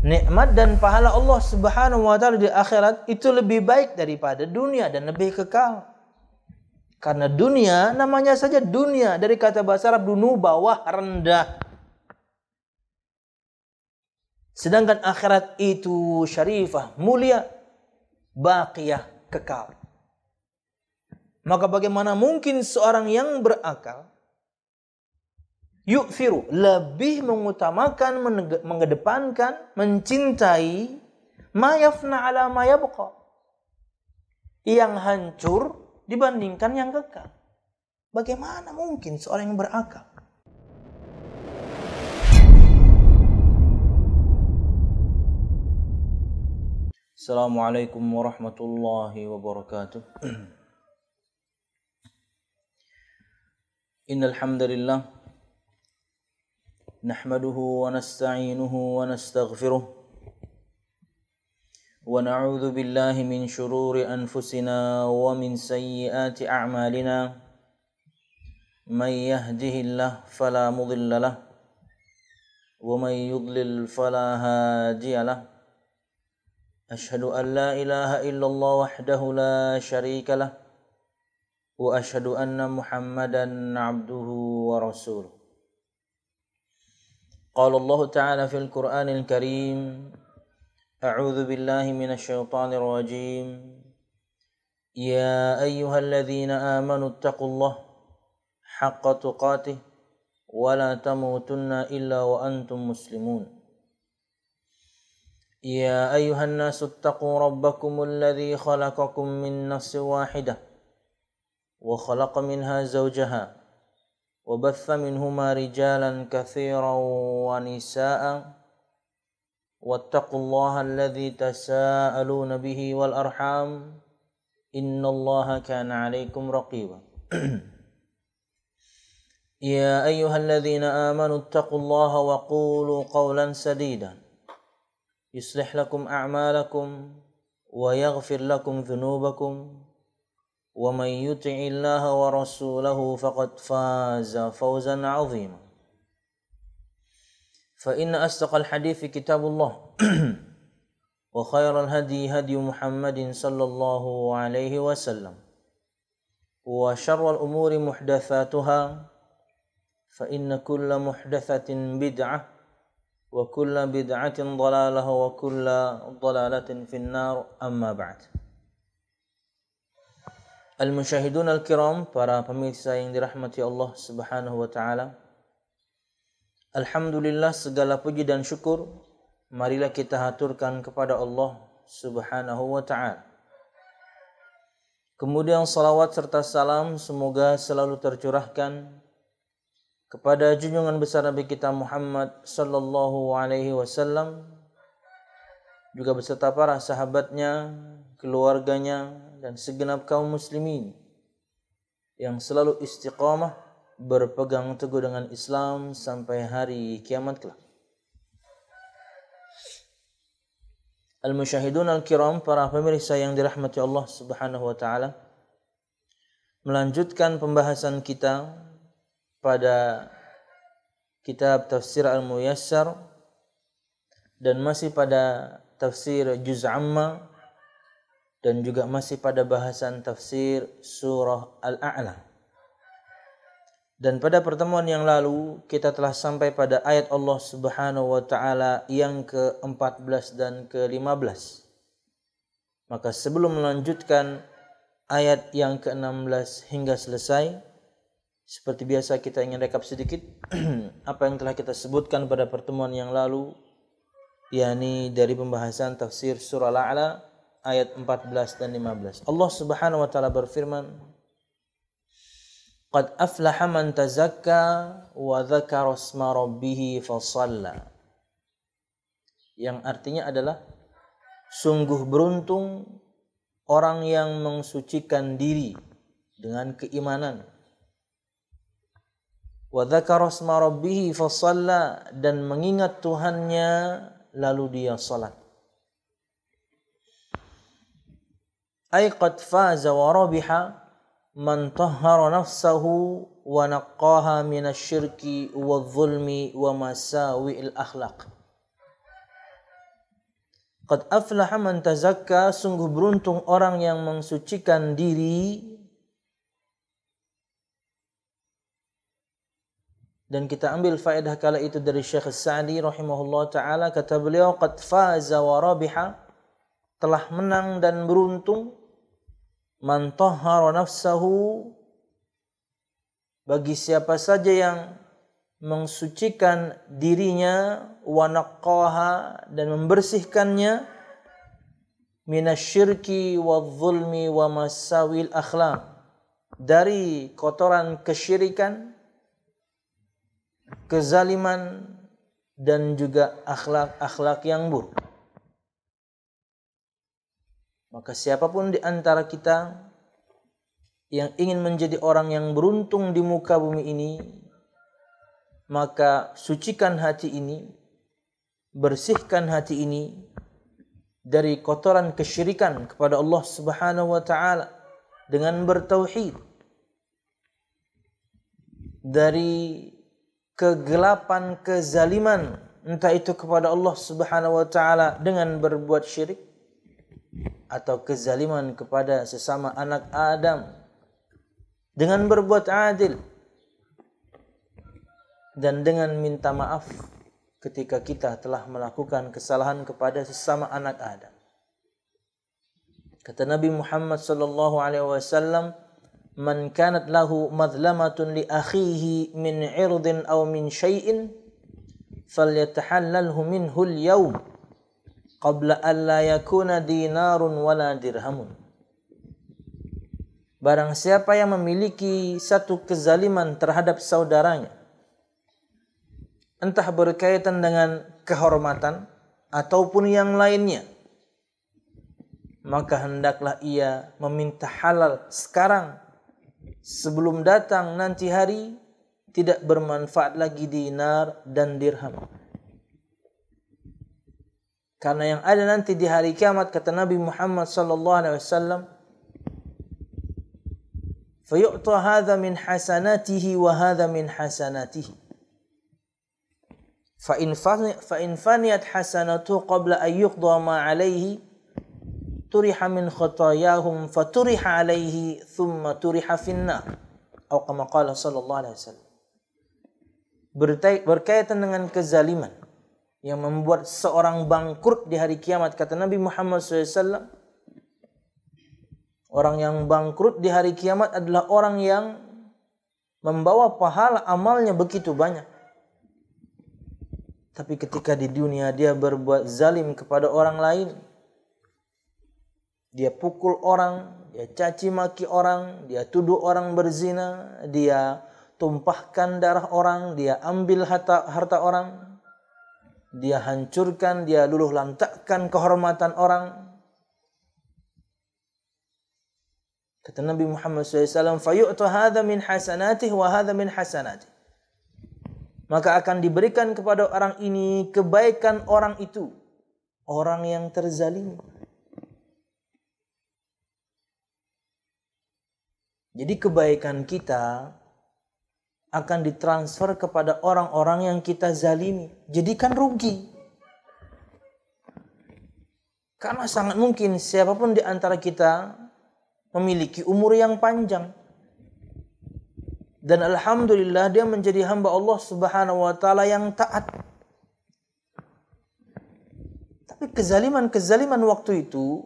nikmat dan pahala Allah Subhanahu wa taala di akhirat itu lebih baik daripada dunia dan lebih kekal. Karena dunia namanya saja dunia, dari kata bahasa Arab dunu, bawah, rendah. Sedangkan akhirat itu syarifah, mulia, baqiyah, kekal. Maka bagaimana mungkin seorang yang berakal yu'firu, lebih mengutamakan, mengedepankan, mencintai ma yafna ala ma yabqa, yang hancur dibandingkan yang kekal. Bagaimana mungkin seorang yang berakal? Assalamualaikum warahmatullahi wabarakatuh. Innal hamdalillah nahmaduhu wa nasta'inuhu wa nastaghfiruh wa na'udzu billahi min shururi anfusina wa min sayyiati a'malina. May yahdihillahu fala mudilla lahu wa may yudlil fala hadiya lahu. Ashhadu an la ilaha illallah wahdahu la syarika lah wa ashhadu anna Muhammadan abduhu wa rasuluh. Qala Allah Ta'ala fil Qur'anil Karim, a'udzu billahi minasy syaithanir rajim. Ya ayyuhalladzina amanu taqullaha haqqa tuqatih wa la tamutunna illa wa antum muslimun. يا أيها الناس اتقوا ربكم الذي خلقكم من نفس واحدة وخلق منها زوجها وبث منهما رجالا كثيرا ونساء واتقوا الله الذي تساءلون به والأرحام إن الله كان عليكم رقيبا. يا أيها الذين آمنوا اتقوا الله وقولوا قولا سديدا يصلح لكم أعمالكم ويغفر لكم ذنوبكم ومن يطع الله ورسوله فقد فاز فوزا عظيما. فإن أصدق الحديث كتاب الله وخير الهدي هدي محمد صلى الله عليه وسلم وشر الأمور محدثاتها فإن كل محدثة بدعة wa kullu bid'atin dhalalah wa kullu dhalalatin finnar, amma ba'd. Al-musyahidun al-kiram, para pemirsa yang dirahmati Allah Subhanahu wa taala. Alhamdulillah, segala puji dan syukur marilah kita haturkan kepada Allah Subhanahu wa taala. Kemudian salawat serta salam semoga selalu tercurahkan kepada junjungan besar Nabi kita Muhammad sallallahu alaihi wasallam, juga beserta para sahabatnya, keluarganya, dan segenap kaum muslimin yang selalu istiqamah berpegang teguh dengan Islam sampai hari kiamat kelak. Al-musyahidun al-kiram, para pemirsa yang dirahmati Allah Subhanahu wa taala, melanjutkan pembahasan kita pada kitab Tafsir Al-Muyassar dan masih pada tafsir Juz' Amma dan juga masih pada bahasan tafsir surah Al-A'la. Dan pada pertemuan yang lalu kita telah sampai pada ayat Allah Subhanahu wa taala yang ke-14 dan ke-15. Maka sebelum melanjutkan ayat yang ke-16 hingga selesai, seperti biasa kita ingin rekap sedikit apa yang telah kita sebutkan pada pertemuan yang lalu, yakni dari pembahasan tafsir surah Al-A'la ayat 14 dan 15. Allah Subhanahu wa taala berfirman, "Qad aflaha man tazakka wa dzakara isma rabbih fasalla." Yang artinya adalah sungguh beruntung orang yang mensucikan diri dengan keimanan. Wa dzakara isma rabbih fasalla, dan mengingat Tuhannya lalu dia salat. Ay qad faza wa rabiha man tahhara nafsahu wa naqqaha minasyirki wadh-dhulmi wa masawi'il akhlaq. Qad aflaha man tazakka, sungguh beruntung orang yang mensucikan diri. Dan kita ambil faedah kala itu dari Syekh As-Sa'di rahimahullah ta'ala. Kata beliau, qad faza wa rabiha, telah menang dan beruntung, man tahhara nafsahu, bagi siapa saja yang mensucikan dirinya, wa naqqaha, dan membersihkannya, minasyirki wadh-dhulmi wa masawil akhlaq, dari kotoran kesyirikan, kezaliman, dan juga akhlak-akhlak yang buruk. Maka siapapun di antara kita yang ingin menjadi orang yang beruntung di muka bumi ini, maka sucikan hati ini, bersihkan hati ini dari kotoran kesyirikan kepada Allah Subhanahu wa taala dengan bertauhid, dari kegelapan kezaliman, entah itu kepada Allah Subhanahu wa taala dengan berbuat syirik, atau kezaliman kepada sesama anak Adam dengan berbuat adil, dan dengan minta maaf ketika kita telah melakukan kesalahan kepada sesama anak Adam. Kata Nabi Muhammad sallallahu alaihi wasallam, "Man kanat lahu madlamatun li akhihi min 'irdin aw min syai'in falyatahallalhu minhu al-yawm qabla an la yakuna dinarun wala dirhamun." Barang siapa yang memiliki satu kezaliman terhadap saudaranya, entah berkaitan dengan kehormatan ataupun yang lainnya, maka hendaklah ia meminta halal sekarang, sebelum datang nanti hari tidak bermanfaat lagi dinar dan dirham. Karena yang ada nanti di hari kiamat, kata Nabi Muhammad sallallahu alaihi wasallam, fayu'ta hadha min hasanatihi wa hadha min hasanatihi. Fa in faniyat hasanatu qabla an yuqda ma alayhi turiha min khatayahum faturiha alayhi thumma turiha finnar, atau kama qala sallallahu alaihi wasallam. Berkaitan dengan kezaliman yang membuat seorang bangkrut di hari kiamat, kata Nabi Muhammad SAW, orang yang bangkrut di hari kiamat adalah orang yang membawa pahala amalnya begitu banyak, tapi ketika di dunia dia berbuat zalim kepada orang lain, dia pukul orang, dia caci maki orang, dia tuduh orang berzina, dia tumpahkan darah orang, dia ambil harta orang, dia hancurkan, dia luluh lantakkan kehormatan orang. Kata Nabi Muhammad SAW, fayu'ta hadha min hasanatih wa hadha min hasanatih. Maka akan diberikan kepada orang ini kebaikan orang itu, orang yang terzalimi. Jadi kebaikan kita akan ditransfer kepada orang-orang yang kita zalimi. Jadi kan rugi. Karena sangat mungkin siapapun di antara kita memiliki umur yang panjang. Dan alhamdulillah dia menjadi hamba Allah Subhanahu wa taala yang taat. Tapi kezaliman waktu itu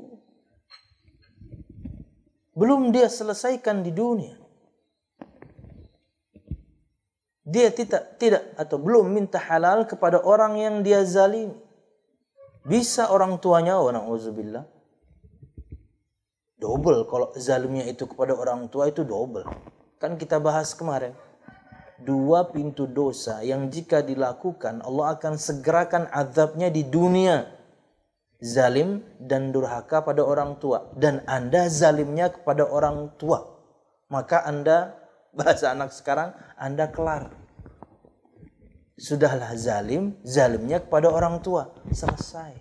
belum dia selesaikan di dunia. Dia tidak atau belum minta halal kepada orang yang dia zalimi. Bisa orang tuanya, wa na'udzubillah, double kalau zalimnya itu kepada orang tua, itu double. Kan kita bahas kemarin, 2 pintu dosa yang jika dilakukan Allah akan segerakan azabnya di dunia. Zalim dan durhaka pada orang tua, dan Anda zalimnya kepada orang tua, maka Anda, bahasa anak sekarang, Anda kelar. Sudahlah zalimnya kepada orang tua, selesai.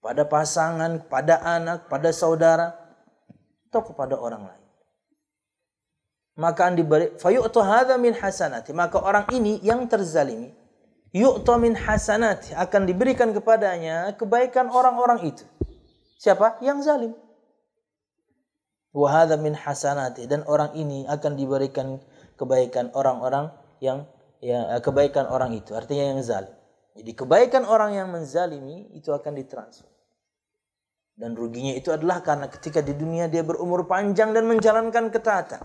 Pada pasangan, pada anak, pada saudara, atau kepada orang lain. Maka diberi fayu'tu hadza min hasanati, maka orang ini yang terzalimi yu'ta min hasanati, akan diberikan kepadanya kebaikan orang-orang itu. Siapa? Yang zalim. Wa hadza min hasanati, dan orang ini akan diberikan kebaikan orang-orang yang kebaikan orang itu, artinya yang zalim. Jadi kebaikan orang yang menzalimi itu akan ditransfer. Dan ruginya itu adalah karena ketika di dunia dia berumur panjang dan menjalankan ketaatan,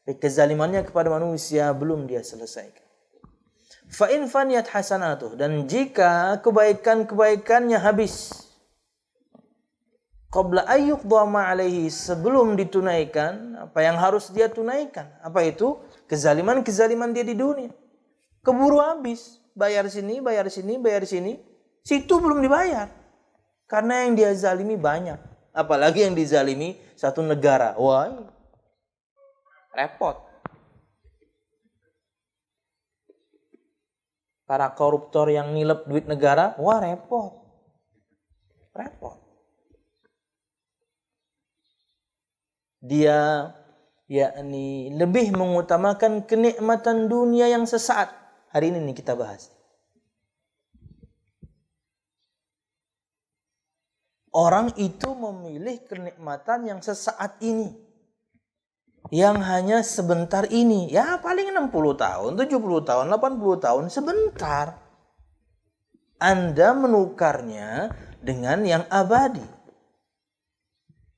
tapi kezalimannya kepada manusia belum dia selesaikan. Fa in faniyat hasanatuh, dan jika kebaikan-kebaikannya habis, qabla ayyuqdha ma alaihi, sebelum ditunaikan apa yang harus dia tunaikan. Apa itu? Kezaliman-kezaliman dia di dunia. Keburu habis, bayar sini, bayar sini, bayar sini, situ belum dibayar. Karena yang dia zalimi banyak. Apalagi yang dizalimi satu negara. Wah, repot. Para koruptor yang nilep duit negara, wah repot. Repot. Dia yakni lebih mengutamakan kenikmatan dunia yang sesaat. Hari ini nih kita bahas. Orang itu memilih kenikmatan yang sesaat ini, yang hanya sebentar ini. Ya paling 60 tahun, 70 tahun, 80 tahun, sebentar. Anda menukarnya dengan yang abadi.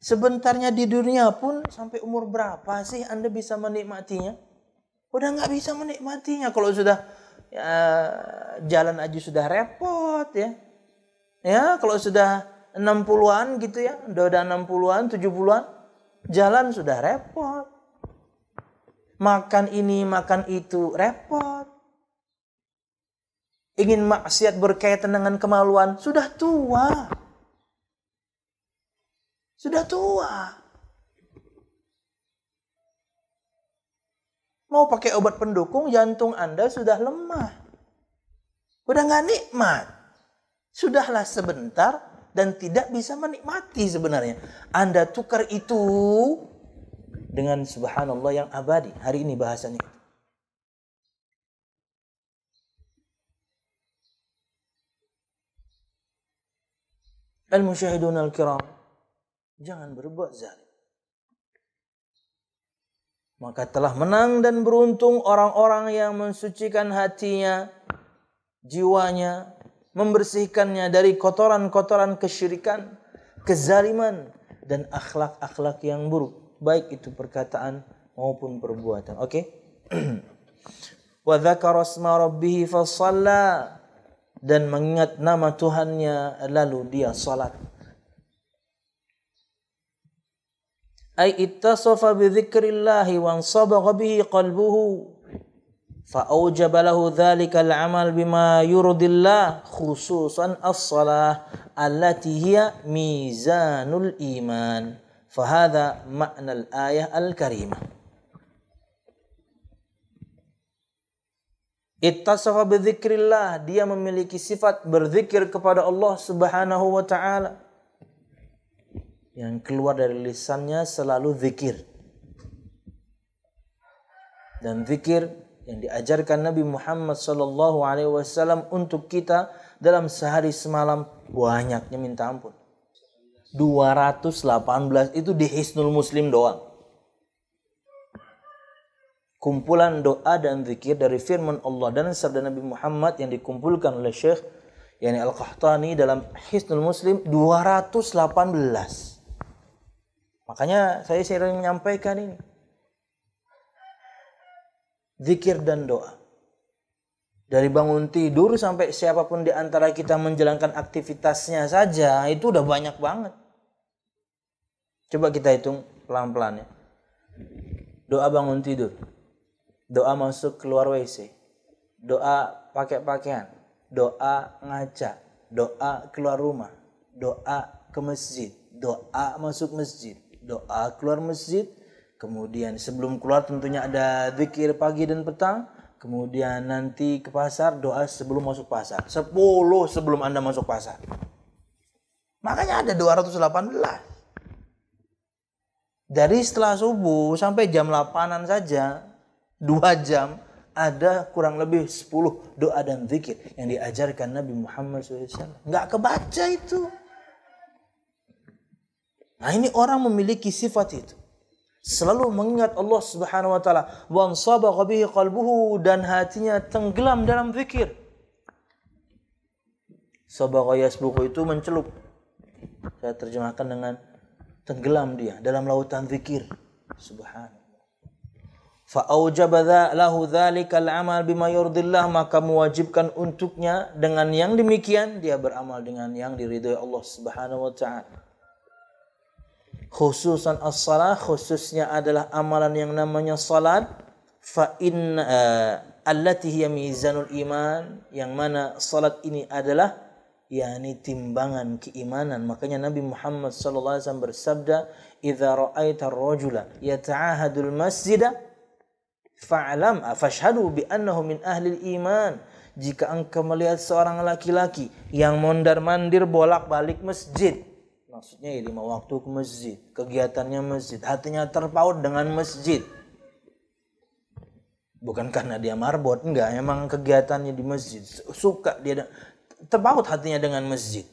Sebentarnya di dunia pun sampai umur berapa sih Anda bisa menikmatinya? Udah nggak bisa menikmatinya. Kalau sudah jalan aja sudah repot ya. Ya kalau sudah 60-an gitu ya, udah 60-an, 70-an, jalan sudah repot. Makan ini, makan itu, repot. Ingin maksiat berkaitan dengan kemaluan, sudah tua. Sudah tua. Mau pakai obat pendukung, jantung Anda sudah lemah. Udah nggak nikmat. Sudahlah sebentar dan tidak bisa menikmati sebenarnya. Anda tukar itu dengan subhanallah yang abadi. Hari ini bahasanya. Al-musyahidun al-kiram, jangan berbuat zalim. Maka telah menang dan beruntung orang-orang yang mensucikan hatinya, jiwanya, membersihkannya dari kotoran-kotoran kesyirikan, kezaliman, dan akhlak-akhlak yang buruk, baik itu perkataan maupun perbuatan. Oke? Wa dzakara asma rabbih fa shalla, dan mengingat nama Tuhannya lalu dia salat. Ay ittasafa bi dzikrillah wa ansabagha bihi qalbuhu fa awjaba lahu dzalikal amal bima yurdillah, khususan as-shalah allati hiya mizanul iman. Fa hadha ma'na al-ayah al-karimah. Ittasafa bi dzikrillah, dia memiliki sifat berzikir kepada Allah Subhanahu wa taala. Yang keluar dari lisannya selalu zikir. Dan zikir yang diajarkan Nabi Muhammad sallallahu alaihi wasallam untuk kita dalam sehari semalam banyaknya minta ampun. 218 itu di Hisnul Muslim doang. Kumpulan doa dan zikir dari firman Allah dan sabda Nabi Muhammad yang dikumpulkan oleh Syekh yakni Al-Qahtani dalam Hisnul Muslim 218. Makanya saya sering menyampaikan ini. Zikir dan doa. Dari bangun tidur sampai siapapun di antara kita menjalankan aktivitasnya saja, itu udah banyak banget. Coba kita hitung pelan-pelan ya. Doa bangun tidur. Doa masuk keluar WC. Doa pakai pakaian. Doa ngaca. Doa keluar rumah. Doa ke masjid. Doa masuk masjid. Doa keluar masjid, kemudian sebelum keluar tentunya ada zikir pagi dan petang, kemudian nanti ke pasar, doa sebelum masuk pasar. 10 sebelum Anda masuk pasar. Makanya ada 218. Dari setelah subuh sampai jam 8-an saja, 2 jam, ada kurang lebih 10 doa dan zikir yang diajarkan Nabi Muhammad SAW. Nggak kebaca itu. Nah, ini orang memiliki sifat itu. Selalu mengingat Allah Subhanahu wa taala, wan sabagha bihi qalbuhu, dan hatinya tenggelam dalam zikir. Sabagha yasbughu itu mencelup. Saya terjemahkan dengan tenggelam dia dalam lautan zikir. Subhanallah. Fa aujaba lahu dzalikal amal bima yurdillah, maka mewajibkan untuknya dengan yang demikian dia beramal dengan yang diridhoi Allah Subhanahu wa taala. Khususan as-salah, khususnya adalah amalan yang namanya salat, fa inna allati hiya mizanul iman, yang mana salat ini adalah yakni timbangan keimanan. Makanya Nabi Muhammad sallallahu alaihi wasallam bersabda, "Idza ra'aita ar-rajula yata'ahadul masjida fa'lam fashhadu bi annahu min ahli iman." Jika engkau melihat seorang laki-laki yang mondar-mandir bolak-balik masjid, maksudnya ya 5 waktu ke masjid, kegiatannya masjid, hatinya terpaut dengan masjid. Bukan karena dia marbot, enggak, emang kegiatannya di masjid. Suka dia, terpaut hatinya dengan masjid.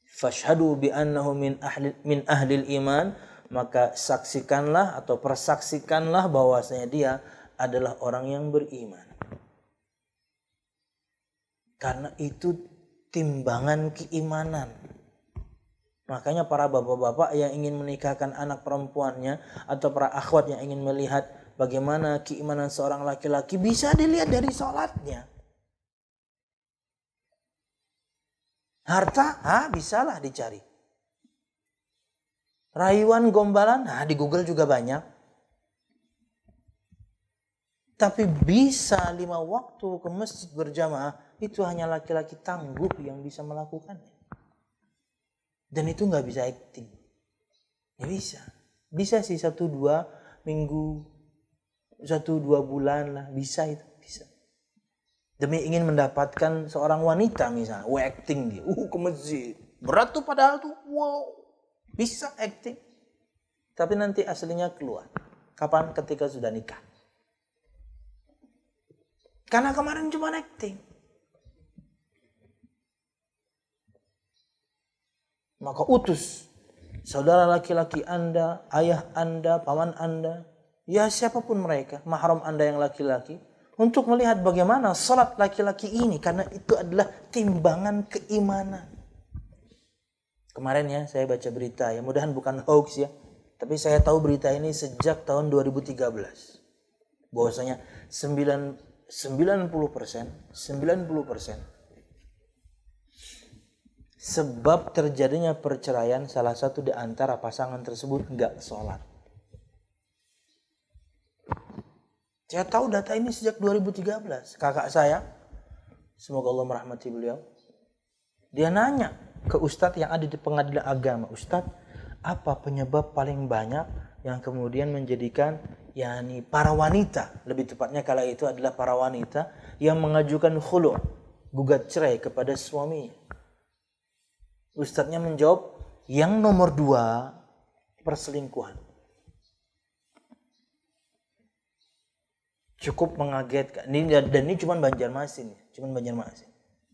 Fashhadu bi annahu min ahli iman, maka saksikanlah atau persaksikanlah bahwasanya dia adalah orang yang beriman. Karena itu timbangan keimanan. Makanya para bapak-bapak yang ingin menikahkan anak perempuannya atau para akhwat yang ingin melihat bagaimana keimanan seorang laki-laki bisa dilihat dari sholatnya. Harta, bisalah dicari. Rayuan gombalan, di Google juga banyak. Tapi bisa 5 waktu ke masjid berjamaah, itu hanya laki-laki tangguh yang bisa melakukannya. Dan itu nggak bisa acting. Ya bisa. Bisa sih 1-2 minggu, 1-2 bulan lah. Bisa itu. Bisa. Demi ingin mendapatkan seorang wanita misalnya. Acting dia. Ke masjid. Berat tuh padahal tuh. Wow. Bisa acting. Tapi nanti aslinya keluar. Kapan? Ketika sudah nikah. Karena kemarin cuma acting. Maka utus saudara laki-laki Anda, ayah Anda, paman Anda, ya siapapun mereka, mahram Anda yang laki-laki, untuk melihat bagaimana salat laki-laki ini, karena itu adalah timbangan keimanan. Kemarin ya saya baca berita, ya mudahan bukan hoax ya, tapi saya tahu berita ini sejak tahun 2013. Bahwasanya 90% sebab terjadinya perceraian salah satu di antara pasangan tersebut enggak sholat. Saya tahu data ini sejak 2013. Kakak saya, semoga Allah merahmati beliau, dia nanya ke ustadz yang ada di pengadilan agama, "Ustadz, apa penyebab paling banyak yang kemudian menjadikan yakni para wanita, lebih tepatnya kala itu adalah para wanita yang mengajukan khulu', gugat cerai kepada suaminya?" Ustadznya menjawab, yang nomor 2 perselingkuhan. Cukup mengagetkan. Dan ini cuma Banjarmasin.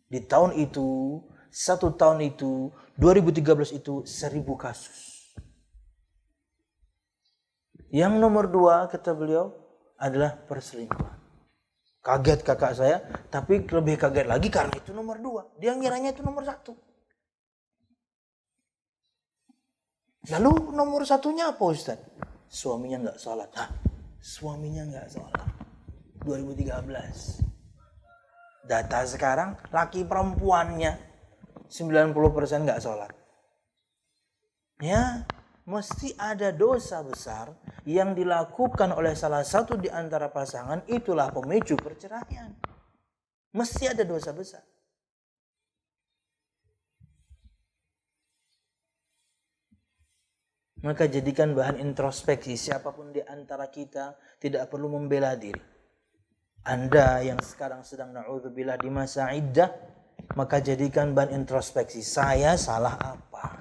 Di tahun itu, 1 tahun itu, 2013 itu 1000 kasus. Yang nomor 2 kata beliau adalah perselingkuhan. Kaget kakak saya, tapi lebih kaget lagi karena itu nomor 2. Dia ngiranya itu nomor 1. Lalu nomor 1-nya apa Ustaz? Suaminya nggak sholat. Suaminya nggak sholat. 2013. Data sekarang laki perempuannya 90% nggak sholat. Ya, mesti ada dosa besar yang dilakukan oleh salah satu di antara pasangan, itulah pemicu perceraian. Mesti ada dosa besar. Maka jadikan bahan introspeksi, siapapun di antara kita tidak perlu membela diri. Anda yang sekarang sedang na'udzubillah di masa iddah, maka jadikan bahan introspeksi. Saya salah apa?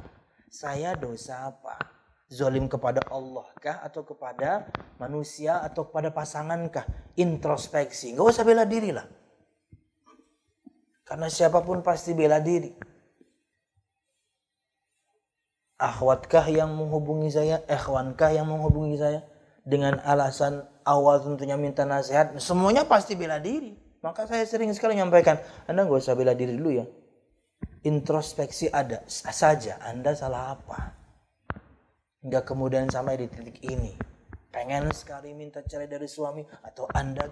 Saya dosa apa? Zalim kepada Allah kah atau kepada manusia atau kepada pasangan kah? Introspeksi. Nggak usah bela diri lah. Karena siapapun pasti bela diri. Akhwatkah yang menghubungi saya? Ikhwankah yang menghubungi saya? Dengan alasan awal tentunya minta nasihat. Semuanya pasti bela diri. Maka saya sering sekali menyampaikan, Anda nggak usah bela diri dulu ya. Introspeksi ada saja. Anda salah apa? Hingga kemudian sampai di titik ini. Pengen sekali minta cerai dari suami. Atau Anda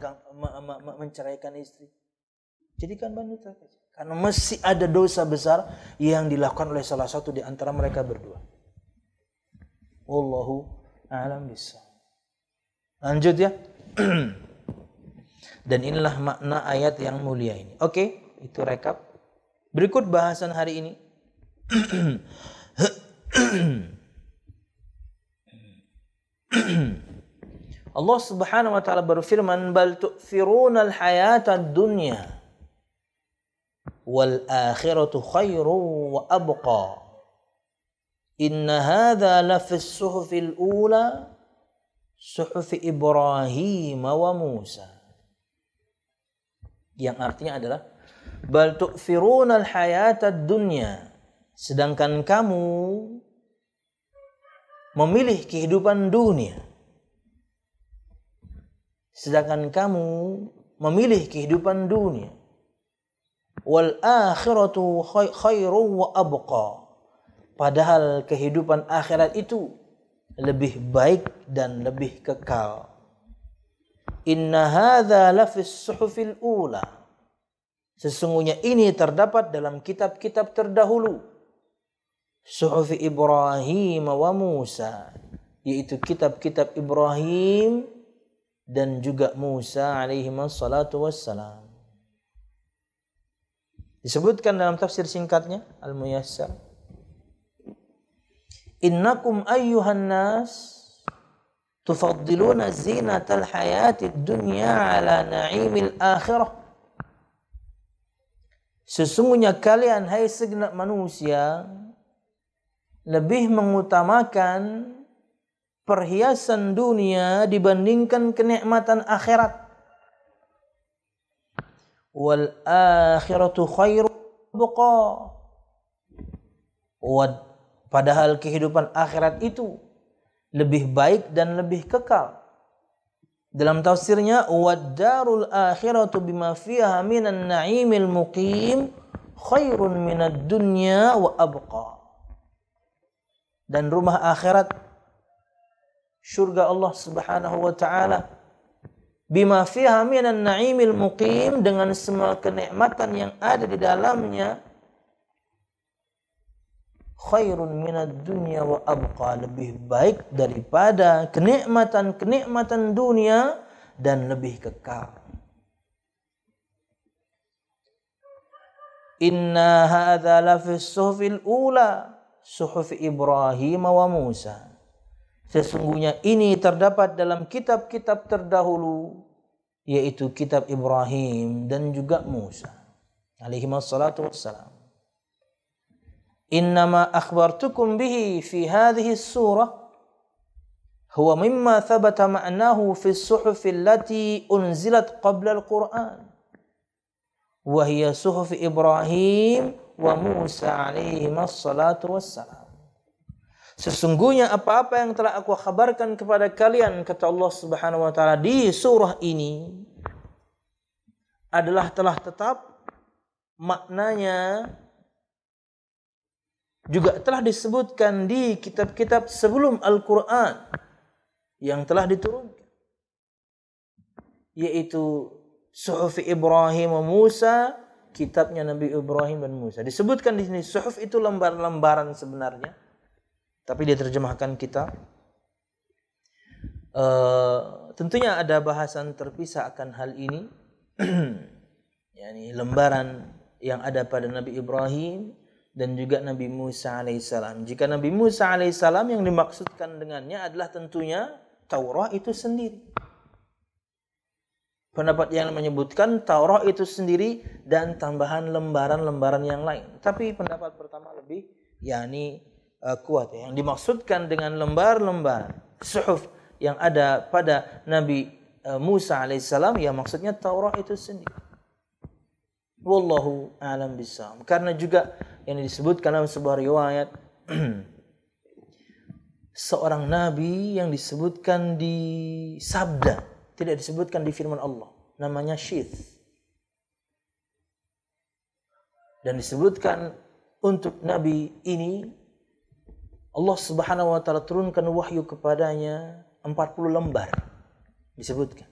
menceraikan istri. Jadikan bahan introspeksi. Karena masih ada dosa besar yang dilakukan oleh salah satu di antara mereka berdua. Wallahu a'lam bishawab. Lanjut ya. Dan inilah makna ayat yang mulia ini. Oke, itu rekap. Berikut bahasan hari ini. Allah Subhanahu wa taala berfirman, "Bal tu'thiruna al-hayata ad-dunya wal akhiratu khairu wa abqa. Inna hadza la fi as-suhufil ula suhuf Ibrahim wa Musa." Yang artinya adalah bal tu'thiruna al-hayata ad-dunya, sedangkan kamu memilih kehidupan dunia. Sedangkan kamu memilih kehidupan dunia. Wal akhiratu khairu wa abqa. Padahal kehidupan akhirat itu lebih baik dan lebih kekal. Inna hadza la fis suhufil ula. Sesungguhnya ini terdapat dalam kitab-kitab terdahulu. Suhuf Ibrahim wa Musa, yaitu kitab-kitab Ibrahim dan juga Musa alaihi wassalatu wassalam. Disebutkan dalam tafsir singkatnya Al-Muyassar, innakum ayyuhan nas tufaddiluna zinatal hayatid dunya ala na'imil akhirah. Sesungguhnya kalian, hai segenap manusia, lebih mengutamakan perhiasan dunia dibandingkan kenikmatan akhirat. Wal akhiratu khairu buqa. Padahal kehidupan akhirat itu lebih baik dan lebih kekal. Dalam tafsirnya, wad darul akhiratu bima fiha minan na'imil muqim khairun minad dunya wa abqa. Dan rumah akhirat, surga Allah Subhanahu wa taala, bima fiha minan na'imil muqim, dengan semua kenikmatan yang ada di dalamnya, khairun minad dunya wa abqa, lebih baik daripada kenikmatan-kenikmatan dunia dan lebih kekal. Inna hadza la fis suhufil ula suhuf Ibrahim wa Musa. Sesungguhnya ini terdapat dalam kitab-kitab terdahulu, yaitu kitab Ibrahim dan juga Musa alaihi wassalatu wassalam. Innama akhbartukum bihi fi hadhihi surah huwa mimma thabata ma'nahu fi as-suhuf allati unzilat qabla al-Qur'an wa hiya suhuf Ibrahim wa Musa alaihi wassalatu wassalam. Sesungguhnya apa-apa yang telah aku kabarkan kepada kalian, kata Allah Subhanahu wa taala, di surah ini adalah telah tetap maknanya, juga telah disebutkan di kitab-kitab sebelum Al-Quran yang telah diturunkan, yaitu Suhuf Ibrahim wa Musa, kitabnya Nabi Ibrahim dan Musa. Disebutkan di sini suhuf itu lembar-lembaran sebenarnya, tapi dia terjemahkan kita. Tentunya ada bahasan terpisah akan hal ini. Yani lembaran yang ada pada Nabi Ibrahim dan juga Nabi Musa alaihissalam. Jika Nabi Musa alaihissalam yang dimaksudkan dengannya adalah tentunya Taurat itu sendiri. Pendapat yang menyebutkan Taurat itu sendiri dan tambahan lembaran-lembaran yang lain. Tapi pendapat pertama lebih yakni kuat. Yang dimaksudkan dengan lembar-lembar suhuf yang ada pada Nabi Musa alaihissalam, ya maksudnya Taurat itu sendiri. Wallahu a'lam bishawab. Karena juga yang disebutkan dalam sebuah riwayat seorang nabi yang disebutkan di sabda, tidak disebutkan di firman Allah, namanya Syith. Dan disebutkan untuk nabi ini Allah Subhanahu wa taala turunkan wahyu kepadanya 40 lembar. Disebutkan.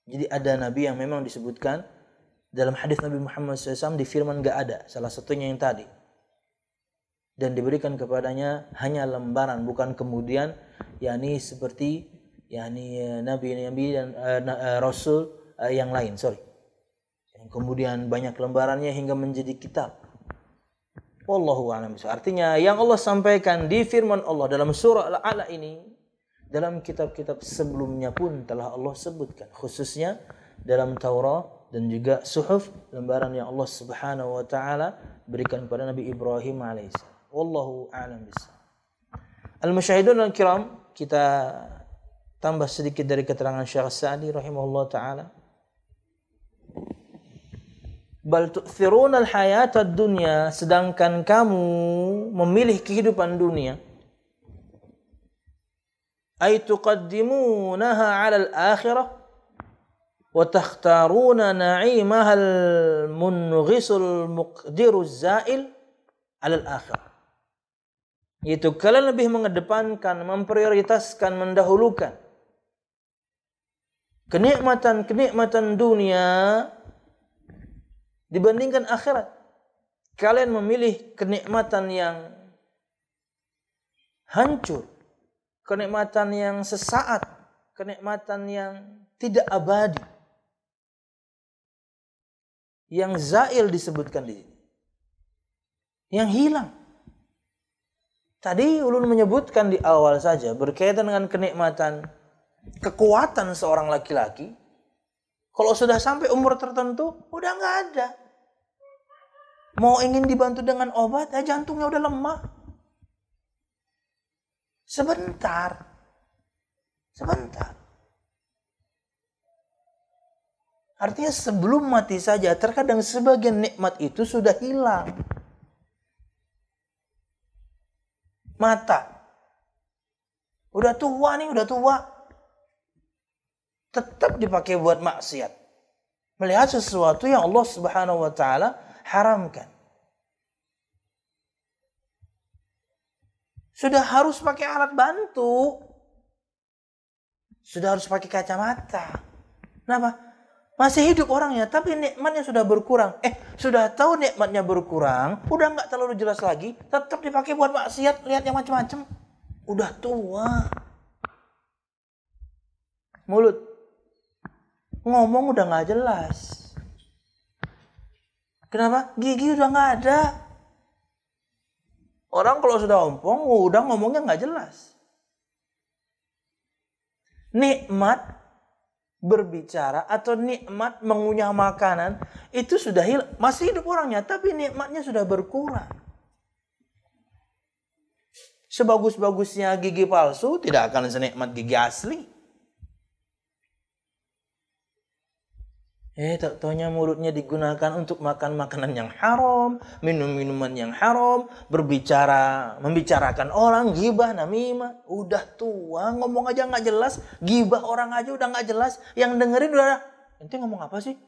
Jadi ada nabi yang memang disebutkan dalam hadis Nabi Muhammad SAW di firman enggak ada, salah satunya yang tadi. Dan diberikan kepadanya hanya lembaran, bukan kemudian yakni seperti yakni nabi-nabi dan rasul yang lain, yang kemudian banyak lembarannya hingga menjadi kitab. Wallahu a'lam bishawab. Artinya yang Allah sampaikan di firman Allah dalam surah Al-A'la ini, dalam kitab-kitab sebelumnya pun telah Allah sebutkan, khususnya dalam Taurat dan juga suhuf, lembaran yang Allah Subhanahu wa taala berikan kepada Nabi Ibrahim alaihissalam. Wallahu a'lam bishawab. Al-musyahidun al-kiram, kita tambah sedikit dari keterangan Syekh Sa'di rahimahullah taala. Bal tu'thiruna al-hayata ad-dunya, sedangkan kamu memilih kehidupan dunia. Ay tuqaddimunaha 'ala al-akhirah wa takhtaruna na'imaha al-munghisul muqdiru az-za'il 'ala al-akhirah. Yaitu kalian lebih mengedepankan, memprioritaskan, mendahulukan kenikmatan-kenikmatan dunia dibandingkan akhirat. Kalian memilih kenikmatan yang hancur, kenikmatan yang sesaat, kenikmatan yang tidak abadi, yang zail disebutkan di sini, yang hilang. Tadi ulun menyebutkan di awal saja berkaitan dengan kenikmatan kekuatan seorang laki-laki. Kalau sudah sampai umur tertentu, udah nggak ada. Mau ingin dibantu dengan obat, jantungnya udah lemah. Sebentar. Artinya sebelum mati saja, terkadang sebagian nikmat itu sudah hilang. Mata. Udah tua. Tetap dipakai buat maksiat. Melihat sesuatu yang Allah Subhanahu wa taala haramkan. Sudah harus pakai alat bantu. Sudah harus pakai kacamata. Kenapa? Masih hidup orangnya, tapi nikmatnya sudah berkurang. Sudah tahu nikmatnya berkurang, udah nggak terlalu jelas lagi, tetap dipakai buat maksiat, lihat yang macam-macam. Udah tua. Mulut. Ngomong udah nggak jelas. Kenapa? Gigi udah nggak ada. Orang kalau sudah ompong, udah ngomongnya nggak jelas. Nikmat berbicara atau nikmat mengunyah makanan itu sudah hilang. Masih hidup orangnya, tapi nikmatnya sudah berkurang. Sebagus-bagusnya gigi palsu tidak akan senikmat gigi asli. Tak taunya mulutnya digunakan untuk makan makanan yang haram, minum minuman yang haram, membicarakan orang, ghibah, namimah. Udah tua, ngomong aja nggak jelas, ghibah orang aja udah nggak jelas, yang dengerin udah, ente ngomong apa sih?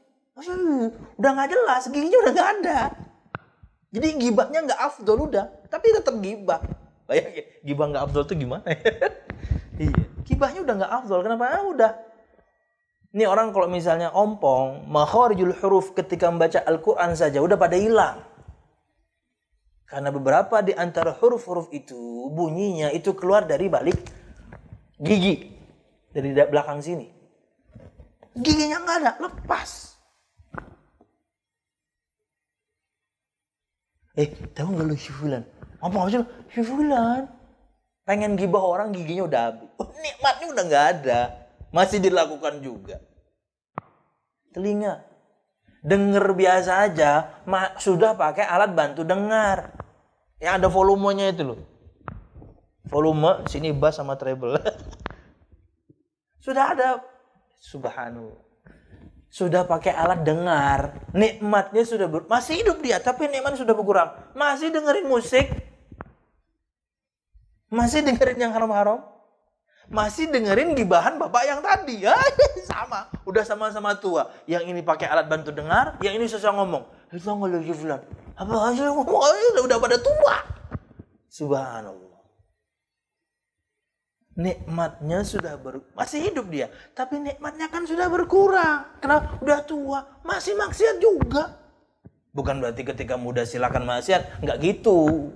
Udah nggak jelas, giginya udah nggak ada. Jadi ghibahnya nggak afdol udah, tapi tetap ghibah. Bayangin, ghibah nggak afdol tuh gimana? Iya, ghibahnya udah nggak afdol. Kenapa? Udah. Ini orang kalau misalnya ompong, makharijul huruf ketika membaca Al-Quran saja udah pada hilang. Karena beberapa di antara huruf-huruf itu bunyinya itu keluar dari balik gigi. Dari belakang sini. Giginya nggak ada, lepas. Tahu nggak lu Syufulan? Apa sih lu? Syufulan. Pengen gibah orang giginya udah habis. Nikmatnya udah nggak ada. Masih dilakukan juga. Telinga. Dengar biasa aja, sudah pakai alat bantu dengar. Yang ada volumenya itu loh. Volume, sini bass sama treble. Sudah ada, subhanallah. Sudah pakai alat dengar. Nikmatnya sudah masih hidup dia, tapi nikmatnya sudah berkurang. Masih dengerin musik. Masih dengerin yang haram-haram. Masih dengerin gibahan bapak yang tadi. Ya, sama. Udah sama-sama tua. Yang ini pakai alat bantu dengar, yang ini susah ngomong. Itu nggak lagi fulan. Apa aja ngomong, udah pada tua. Subhanallah. Nikmatnya sudah masih hidup dia, tapi nikmatnya kan sudah berkurang. Kenapa? Udah tua, masih maksiat juga. Bukan berarti ketika muda silakan maksiat, nggak gitu.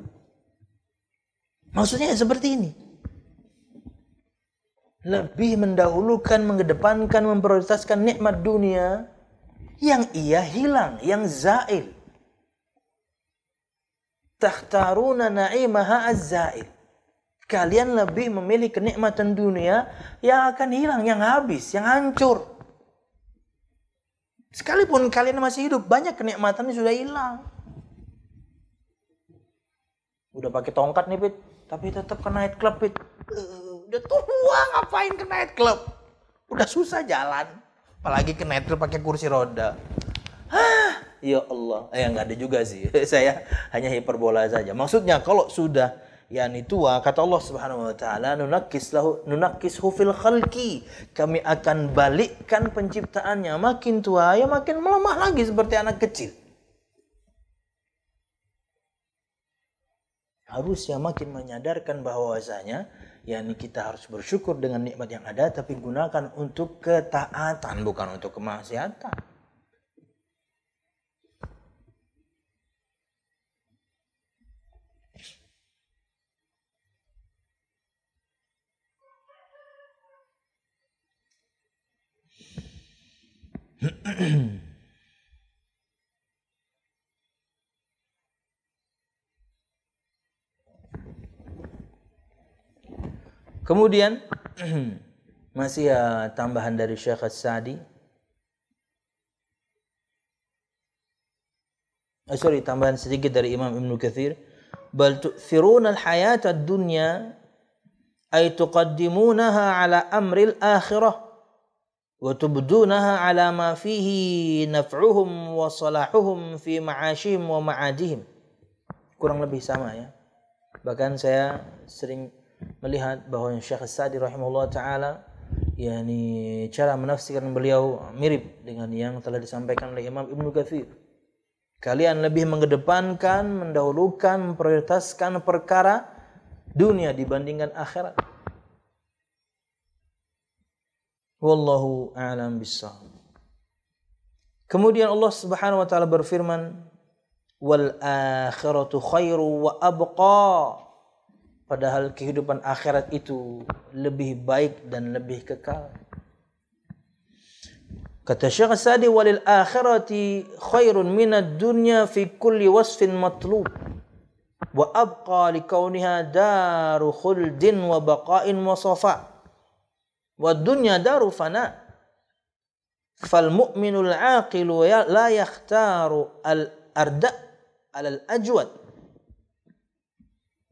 Maksudnya seperti ini. Lebih mendahulukan, mengedepankan, memprioritaskan nikmat dunia yang ia hilang, yang zail. Takhtaruna na'imaha az-zail. Kalian lebih memilih kenikmatan dunia yang akan hilang, yang habis, yang hancur. Sekalipun kalian masih hidup, banyak kenikmatannya sudah hilang. Udah pakai tongkat nih, Pit, tapi tetap ke night club, Pit. Udah tua, ngapain ke night club? Udah susah jalan, apalagi ke night club pakai kursi roda. Ya Allah, nggak ada juga sih. Saya hanya hiperbola saja. Maksudnya kalau sudah yakni tua, kata Allah Subhanahu wa taala, nunakkishu fil khalqi. Kami akan balikkan penciptaannya, makin tua ya makin melemah lagi seperti anak kecil. Harusnya makin menyadarkan bahwasanya yakni kita harus bersyukur dengan nikmat yang ada, tapi gunakan untuk ketaatan, bukan untuk kemaksiatan. Kemudian masih tambahan dari Syekh As-Sa'di. Tambahan sedikit dari Imam Ibnu Katsir. Bal tu'thiruna al-hayata ad-dunya ay tuqaddimunaha ala amril akhirah wa tubdunaha ala ma fihi naf'uhum wa salahuhum fi ma'ashihim wa ma'adihim. Kurang lebih sama ya. Bahkan saya sering melihat bahwa Syekh As-Sa'di rahimahullah ta'ala yakni cara menafsirkan beliau mirip dengan yang telah disampaikan oleh Imam Ibnu Katsir. Kalian lebih mengedepankan, mendahulukan, memprioritaskan perkara dunia dibandingkan akhirat. Wallahu a'lam bissawab. Kemudian Allah Subhanahu wa taala berfirman, wal akhiratu khairu wa abqa. Padahal kehidupan akhirat itu lebih baik dan lebih kekal. Kata Syekh As-Sa'di, walil akhirati khairun minad dunya fi kulli wasfin matlub wa abqa likauniha daru khuldin wa baqa'in wa safa. Wadunya daru fana. Fal mu'minul aqilu la yakhtaru al-arda' al-ajwad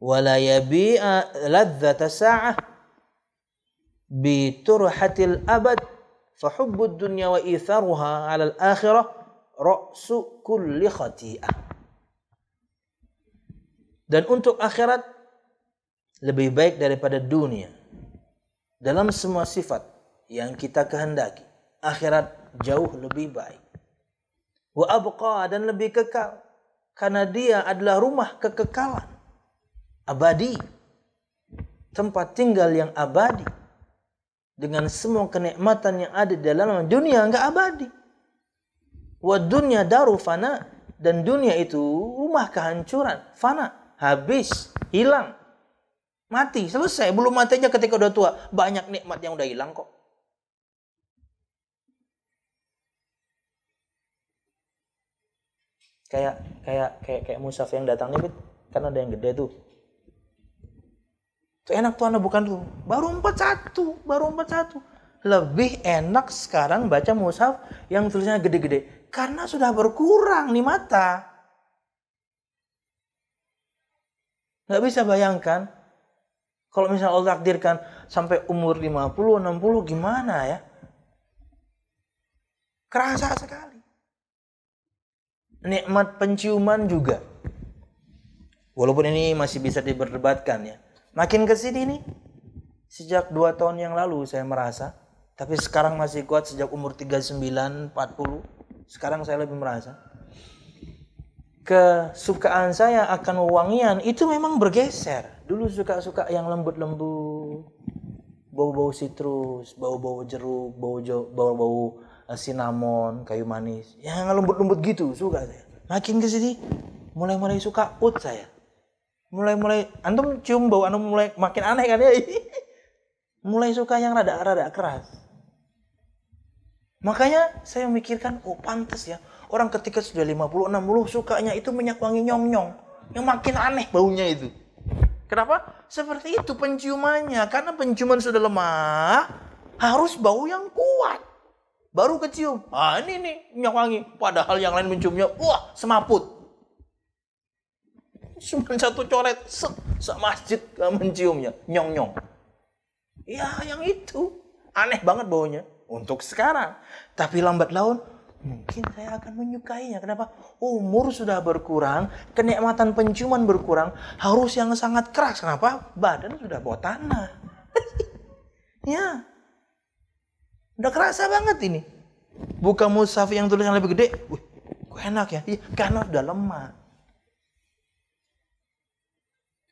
wa la yabi'a ladzata sa'ah bi turhatil abad fa hubbud dunya wa itharuha 'ala al-akhirah ra'su kulli khati'ah. Dan untuk akhirat lebih baik daripada dunia dalam semua sifat yang kita kehendaki. Akhirat jauh lebih baik. Wa abqa, dan lebih kekal, karena dia adalah rumah kekekalan abadi, tempat tinggal yang abadi, dengan semua kenikmatan yang ada di dalam dunia enggak abadi. Wa dunya daru fana, dan dunia itu rumah kehancuran, fana, habis, hilang. Mati, selesai. Belum mati aja ketika udah tua, banyak nikmat yang udah hilang kok. Kayak mushaf yang datang nih, kan ada yang gede tuh. Tuh enak tuh Anda bukan tuh. Baru 41. Lebih enak sekarang baca mushaf yang tulisannya gede-gede karena sudah berkurang nih mata. Nggak bisa bayangkan. Kalau misalnya Allah takdirkan sampai umur 50, 60 gimana ya? Kerasa sekali. Nikmat penciuman juga. Walaupun ini masih bisa diperdebatkan ya. Makin ke sini nih, sejak 2 tahun yang lalu saya merasa, tapi sekarang masih kuat sejak umur 39, 40. Sekarang saya lebih merasa. Kesukaan saya akan wewangian itu memang bergeser. Dulu suka yang lembut-lembut, bau-bau sitrus, bau-bau jeruk, bau-bau cinnamon, kayu manis. Yang lembut-lembut gitu suka saya. Makin ke sini mulai suka oud saya. Mulai antum cium bau antum mulai makin aneh kan ya. Mulai suka yang rada keras. Makanya saya memikirkan, oh pantas ya. Orang ketika sudah 50, 60 sukanya itu minyak wangi nyong-nyong. Yang makin aneh baunya itu. Kenapa? Seperti itu penciumannya. Karena penciuman sudah lemah, harus bau yang kuat. Baru kecium. Ah ini nih minyak wangi. Padahal yang lain menciumnya, wah semaput. Cuma satu coret, se-masjid menciumnya. Nyong-nyong. Ya yang itu. Aneh banget baunya. Untuk sekarang. Tapi lambat laun, mungkin saya akan menyukainya. Kenapa? Umur sudah berkurang, kenikmatan penciuman berkurang, harus yang sangat keras. Kenapa? Badan sudah bawa tanah. Ya. Udah kerasa banget ini. Buka mushaf yang tulisan lebih gede. Wih, kok enak ya? Ya karena udah lemah.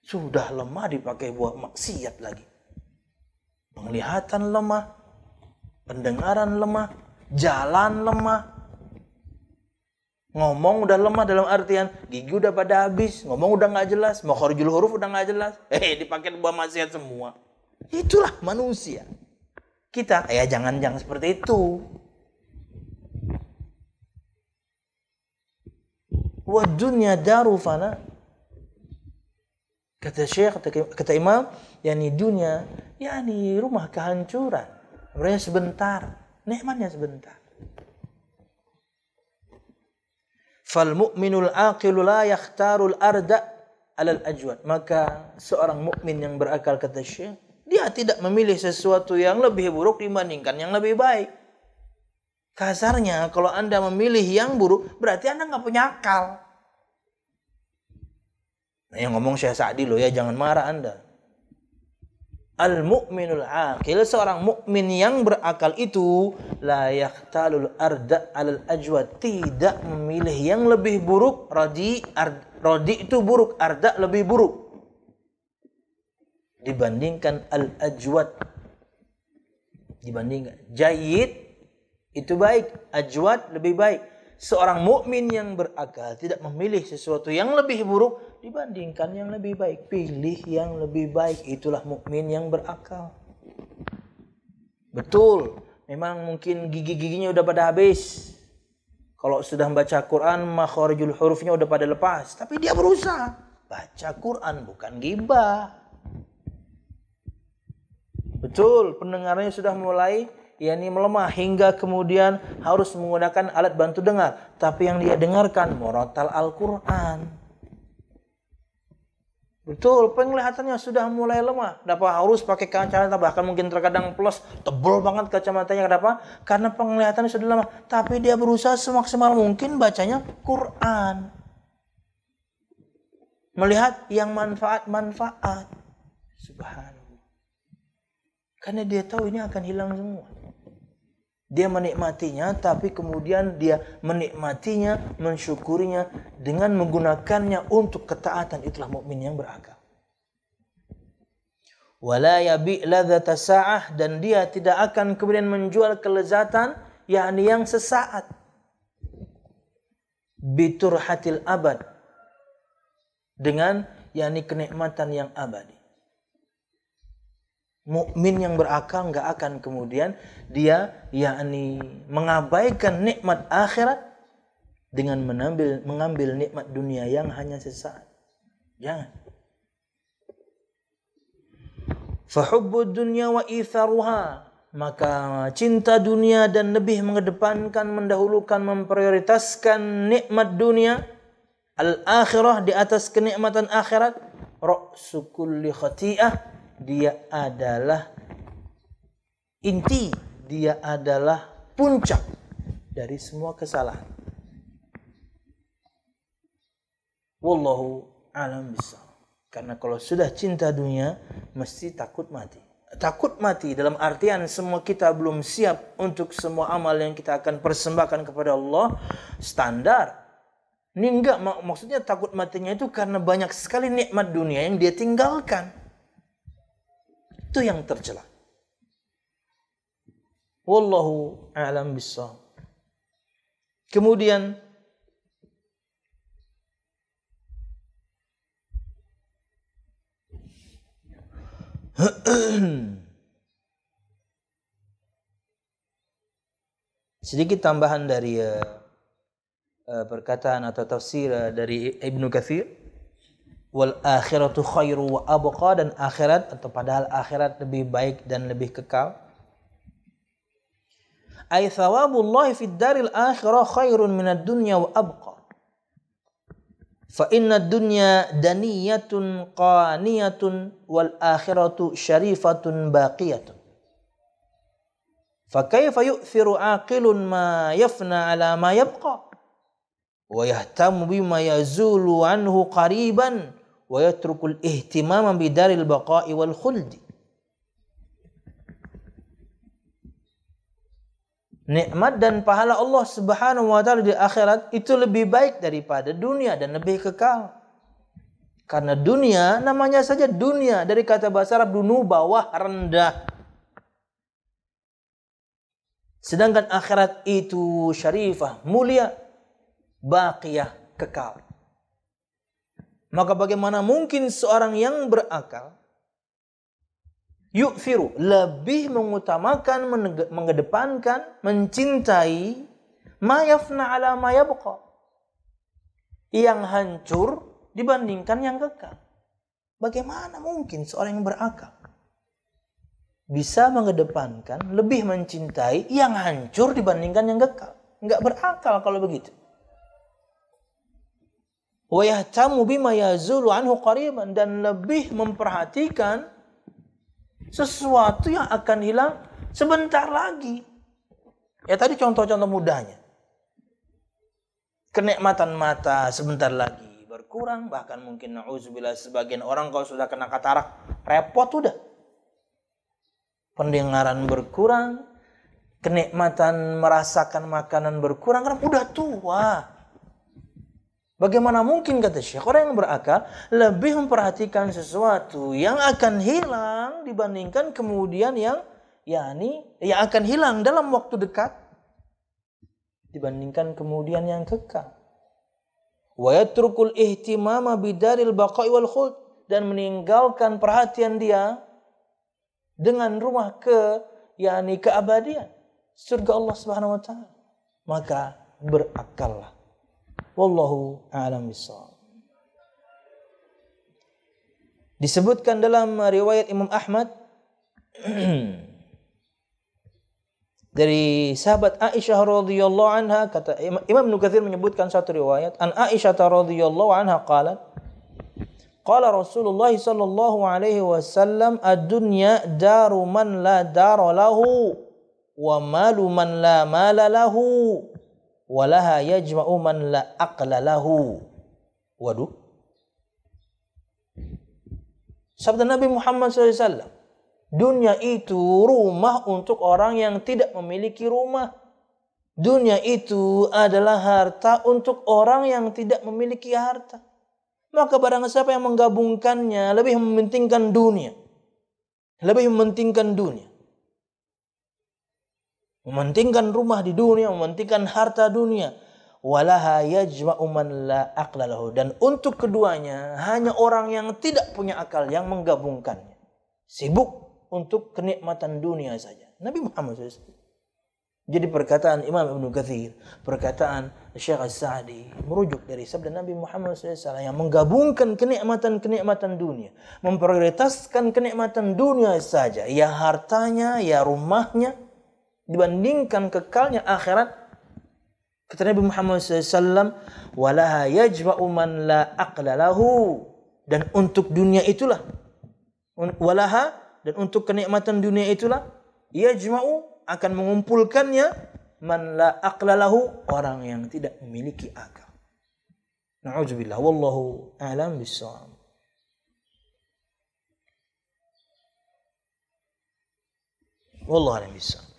Sudah lemah dipakai buat maksiat lagi. Penglihatan lemah, pendengaran lemah, jalan lemah. Ngomong udah lemah dalam artian gigi udah pada habis, ngomong udah nggak jelas, makharijul huruf udah nggak jelas. Dipakai buat maksiat semua. Itulah manusia. Kita jangan seperti itu. Wa dunya daru fana. Kata Syekh, kata Imam, yakni dunia, yakni rumah kehancuran. Sebenarnya sebentar, nikmatnya sebentar. Fal mu'minul aqilu la yakhtarul arda alal ajwad. Maka seorang mukmin yang berakal, kata Syekh, dia tidak memilih sesuatu yang lebih buruk dibandingkan yang lebih baik. Kasarnya, kalau Anda memilih yang buruk, berarti Anda nggak punya akal. Nah, yang ngomong Syekh Sa'di loh ya, jangan marah Anda. Al-mu'minul aqil, seorang mukmin yang berakal itu la yaqtalul arda 'alal ajwad, tidak memilih yang lebih buruk. Radi itu buruk, arda lebih buruk dibandingkan al-ajwad. Dibandingkan jayyid itu baik, ajwad lebih baik. Seorang mukmin yang berakal tidak memilih sesuatu yang lebih buruk dibandingkan yang lebih baik. Pilih yang lebih baik. Itulah mukmin yang berakal. Betul, memang mungkin gigi-giginya udah pada habis. Kalau sudah membaca Quran, makharijul hurufnya udah pada lepas. Tapi dia berusaha baca Quran, bukan ghibah. Betul, pendengarannya sudah mulai melemah hingga kemudian harus menggunakan alat bantu dengar. Tapi yang dia dengarkan murattal Al-Quran. Betul, penglihatannya sudah mulai lemah. Kenapa harus pakai kacamata? Bahkan mungkin terkadang plus, tebal banget kacamatanya. Kenapa? Karena penglihatannya sudah lemah. Tapi dia berusaha semaksimal mungkin bacanya Quran. Melihat yang manfaat-manfaat. Subhanallah. Karena dia tahu ini akan hilang semua. Dia menikmatinya, tapi kemudian dia menikmatinya, mensyukurinya dengan menggunakannya untuk ketaatan. Itulah mukmin yang berakal. Wala yabi' ladzata sa'ah, dan dia tidak akan kemudian menjual kelezatan yakni yang sesaat. Biturhatil abad, dengan yakni kenikmatan yang abadi. Mukmin yang berakal enggak akan kemudian dia yakni mengabaikan nikmat akhirat dengan mengambil nikmat dunia yang hanya sesaat. Jangan. Fa hubbud dunya wa itharuha, maka cinta dunia dan lebih mengedepankan, mendahulukan, memprioritaskan nikmat dunia al-akhirah di atas kenikmatan akhirat. ra'su kulli khati'ah, dia adalah inti, dia adalah puncak dari semua kesalahan. Wallahu a'lam bishawab. Karena kalau sudah cinta dunia, mesti takut mati. Takut mati dalam artian semua kita belum siap untuk semua amal yang kita akan persembahkan kepada Allah standar. Ini enggak, maksudnya takut matinya itu karena banyak sekali nikmat dunia yang dia tinggalkan. Itu yang tercela. Wallahu a'lam bishawab. Kemudian sedikit tambahan dari perkataan atau tafsir dari Ibnu Katsir, wal akhiratu khairu wa abqa, dan akhirat atau padahal akhirat lebih baik dan lebih kekal. Ay thawabullahi fid daril akhirah khairun minad dunya wa abqa. Fa inna dunya daniyatun qaniyatun wal akhiratu syarifatun baqiyatun. Fa kaifa yu'thiru aqilun ma yafna ala ma yabqa wa yahtamu bima yazulu anhu qariban wa yatrukul ihtimama bidaril baqa'i wal khuldi. Nikmat dan pahala Allah Subhanahu wa taala di akhirat itu lebih baik daripada dunia dan lebih kekal. Karena dunia namanya saja dunia, dari kata bahasa Arab dunu, bawah, rendah. Sedangkan akhirat itu syarifah, mulia, baqiyah, kekal. Maka bagaimana mungkin seorang yang berakal yu'firu, lebih mengutamakan, mengedepankan, mencintai ma yafna ala ma yabqa, yang hancur dibandingkan yang kekal. Bagaimana mungkin seorang yang berakal bisa mengedepankan, lebih mencintai yang hancur dibandingkan yang kekal? Enggak berakal kalau begitu. Wa yahtamu bima yazulu anhu qariban, dan lebih memperhatikan sesuatu yang akan hilang sebentar lagi. Ya tadi contoh-contoh mudahnya. Kenikmatan mata sebentar lagi berkurang, bahkan mungkin na'udzubillah sebagian orang kalau sudah kena katarak repot udah. Pendengaran berkurang, kenikmatan merasakan makanan berkurang karena udah tua. Bagaimana mungkin, kata Syekh, orang yang berakal lebih memperhatikan sesuatu yang akan hilang dibandingkan kemudian yang akan hilang dalam waktu dekat dibandingkan kemudian yang kekal. Wa yatrukul ihtimama bidaril baqa'i wal khuld, dan meninggalkan perhatian dia dengan rumah keabadian, surga Allah Subhanahu wa taala. Maka berakallah. Wallahu a'lam bishawab. Disebutkan dalam riwayat Imam Ahmad dari sahabat Aisyah radhiyallahu anha, kata Imam Ibnu Katsir menyebutkan satu riwayat, an Aisyah radhiyallahu anha qalat, qala Rasulullah sallallahu alaihi wasallam, ad-dunya daru man la dara lahu wa malu man la mala lahu walaha yajma'u man la aqla lahu. Waduh. Sabda Nabi Muhammad SAW, dunia itu rumah untuk orang yang tidak memiliki rumah. Dunia itu adalah harta untuk orang yang tidak memiliki harta. Maka barang siapa yang menggabungkannya, lebih mementingkan dunia, lebih mementingkan dunia, mementingkan rumah di dunia, mementingkan harta dunia, walaha yajma'u man la aqla lahu, dan untuk keduanya hanya orang yang tidak punya akal yang menggabungkannya, sibuk untuk kenikmatan dunia saja. Nabi Muhammad SAW. Jadi perkataan Imam Ibnu Katsir, perkataan Syekh As-Sa'di merujuk dari sabda Nabi Muhammad SAW yang menggabungkan kenikmatan-kenikmatan dunia, memprioritaskan kenikmatan dunia saja, ya hartanya, ya rumahnya, dibandingkan kekalnya akhirat. Kata Nabi Muhammad SAW, walaha yajma'u man la aqla lahu, Dan untuk dunia itulah, walaha, dan untuk kenikmatan dunia itulah, yajma'u, akan mengumpulkannya, man la aqla lahu, orang yang tidak memiliki akal. Na'udzubillah, wallahu a'lam bissawab. Wallahu a'lam bissawab.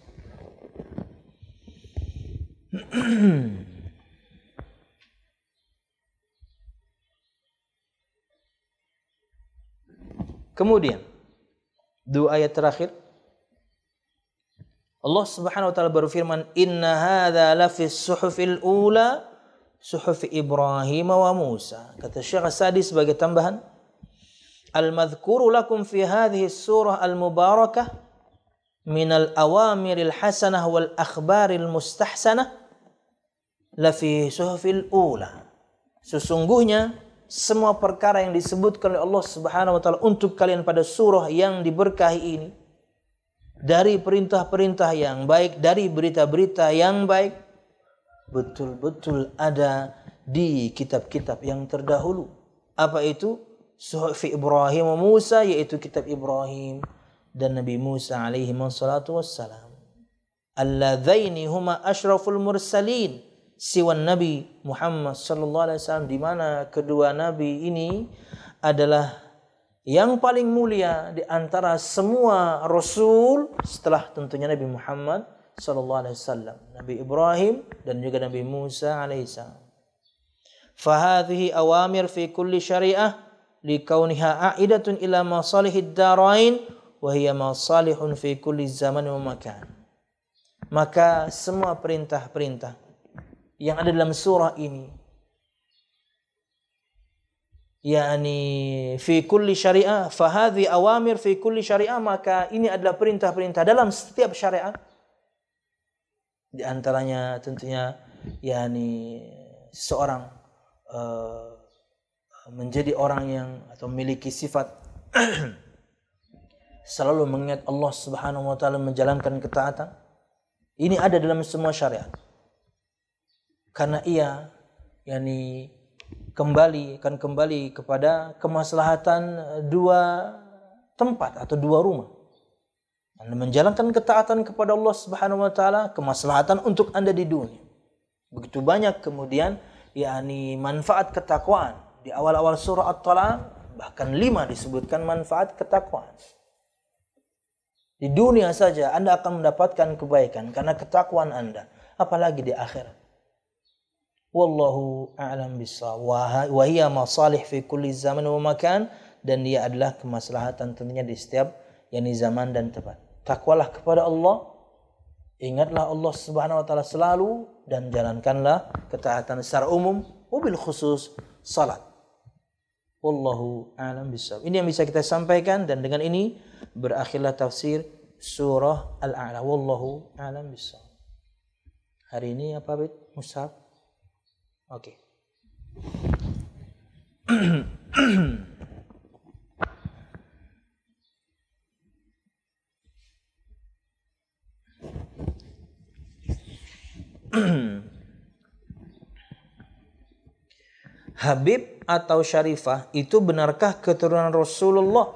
Kemudian dua ayat terakhir Allah Subhanahu wa taala berfirman, "Inna hadza lafis suhufil ula, suhuf Ibrahim wa Musa." Kata Syekh As-Sa'di sebagai tambahan, "Al-madhkuru lakum fi hadhihi surah al-mubarakah min al-awamiril hasanah wal akhbaril mustahsanah la fi suhufil ula." Sesungguhnya semua perkara yang disebutkan oleh Allah Subhanahu wa taala untuk kalian pada surah yang diberkahi ini, dari perintah-perintah yang baik, dari berita-berita yang baik, betul-betul ada di kitab-kitab yang terdahulu. Apa itu? Suhuf Ibrahim wa Musa, yaitu kitab Ibrahim dan Nabi Musa alaihi wassalatu wassalam. Alladzaini huma asyraful mursalin, siwan Nabi Muhammad sallallahu alaihi wasallam, di mana kedua nabi ini adalah yang paling mulia di antara semua rasul setelah tentunya Nabi Muhammad sallallahu alaihi wasallam, Nabi Ibrahim dan juga Nabi Musa alaihi salam. Fahadhihi awamir fi kulli syari'ah likauniha a'idatun ila masalihid darain wa hiya masalihun fi kulli zaman wa makan. Maka semua perintah-perintah yang ada dalam surah ini, yakni fi kulli syariah, fahadhi awamir fi kulli syariah, maka ini adalah perintah-perintah dalam setiap syariat. Di antaranya tentunya yakni seorang menjadi orang yang atau memiliki sifat selalu mengingat Allah Subhanahu wa taala, menjalankan ketaatan. Ini ada dalam semua syariat. Karena ia yakni akan kembali kepada kemaslahatan dua tempat atau dua rumah. Anda menjalankan ketaatan kepada Allah Subhanahu wa taala, kemaslahatan untuk Anda di dunia. Begitu banyak kemudian yakni manfaat ketakwaan. Di awal-awal surah At-Talaq bahkan 5 disebutkan manfaat ketakwaan. Di dunia saja Anda akan mendapatkan kebaikan karena ketakwaan Anda, apalagi di akhirat. Wallahu a'lam bissawab. Wa hiya masalih fi kulli zaman wa makan, dan dia adalah kemaslahatan tentunya di setiap yakni zaman dan tempat. Takwalah kepada Allah, ingatlah Allah Subhanahu wa taala selalu, dan jalankanlah ketaatan secara umum, wabil khusus salat. Wallahu a'lam bissawab. Ini yang bisa kita sampaikan, dan dengan ini berakhirlah tafsir surah Al-A'la. Wallahu a'lam bissawab. Hari ini apa, Bit? Mushaf. Oke. Habib atau Syarifah itu benarkah keturunan Rasulullah?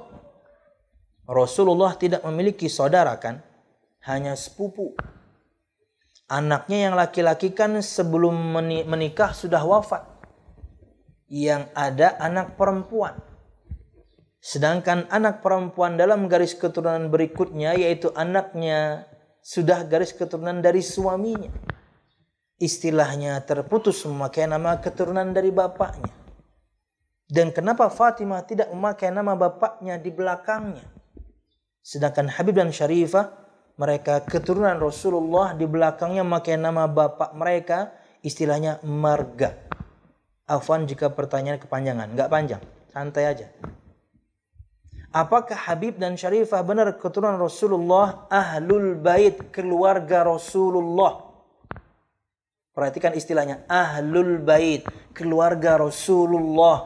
Rasulullah tidak memiliki saudara kan? Hanya sepupu. Anaknya yang laki-laki kan sebelum menikah sudah wafat. Yang ada anak perempuan. Sedangkan anak perempuan dalam garis keturunan berikutnya, yaitu anaknya sudah garis keturunan dari suaminya. Istilahnya terputus memakai nama keturunan dari bapaknya. Dan kenapa Fatimah tidak memakai nama bapaknya di belakangnya? Sedangkan Habib dan Syarifah, mereka keturunan Rasulullah, di belakangnya memakai nama bapak mereka, istilahnya marga. Afwan jika pertanyaan kepanjangan, enggak panjang, santai aja. Apakah Habib dan Syarifah benar keturunan Rasulullah, ahlul bait, keluarga Rasulullah? Perhatikan istilahnya, ahlul bait, keluarga Rasulullah.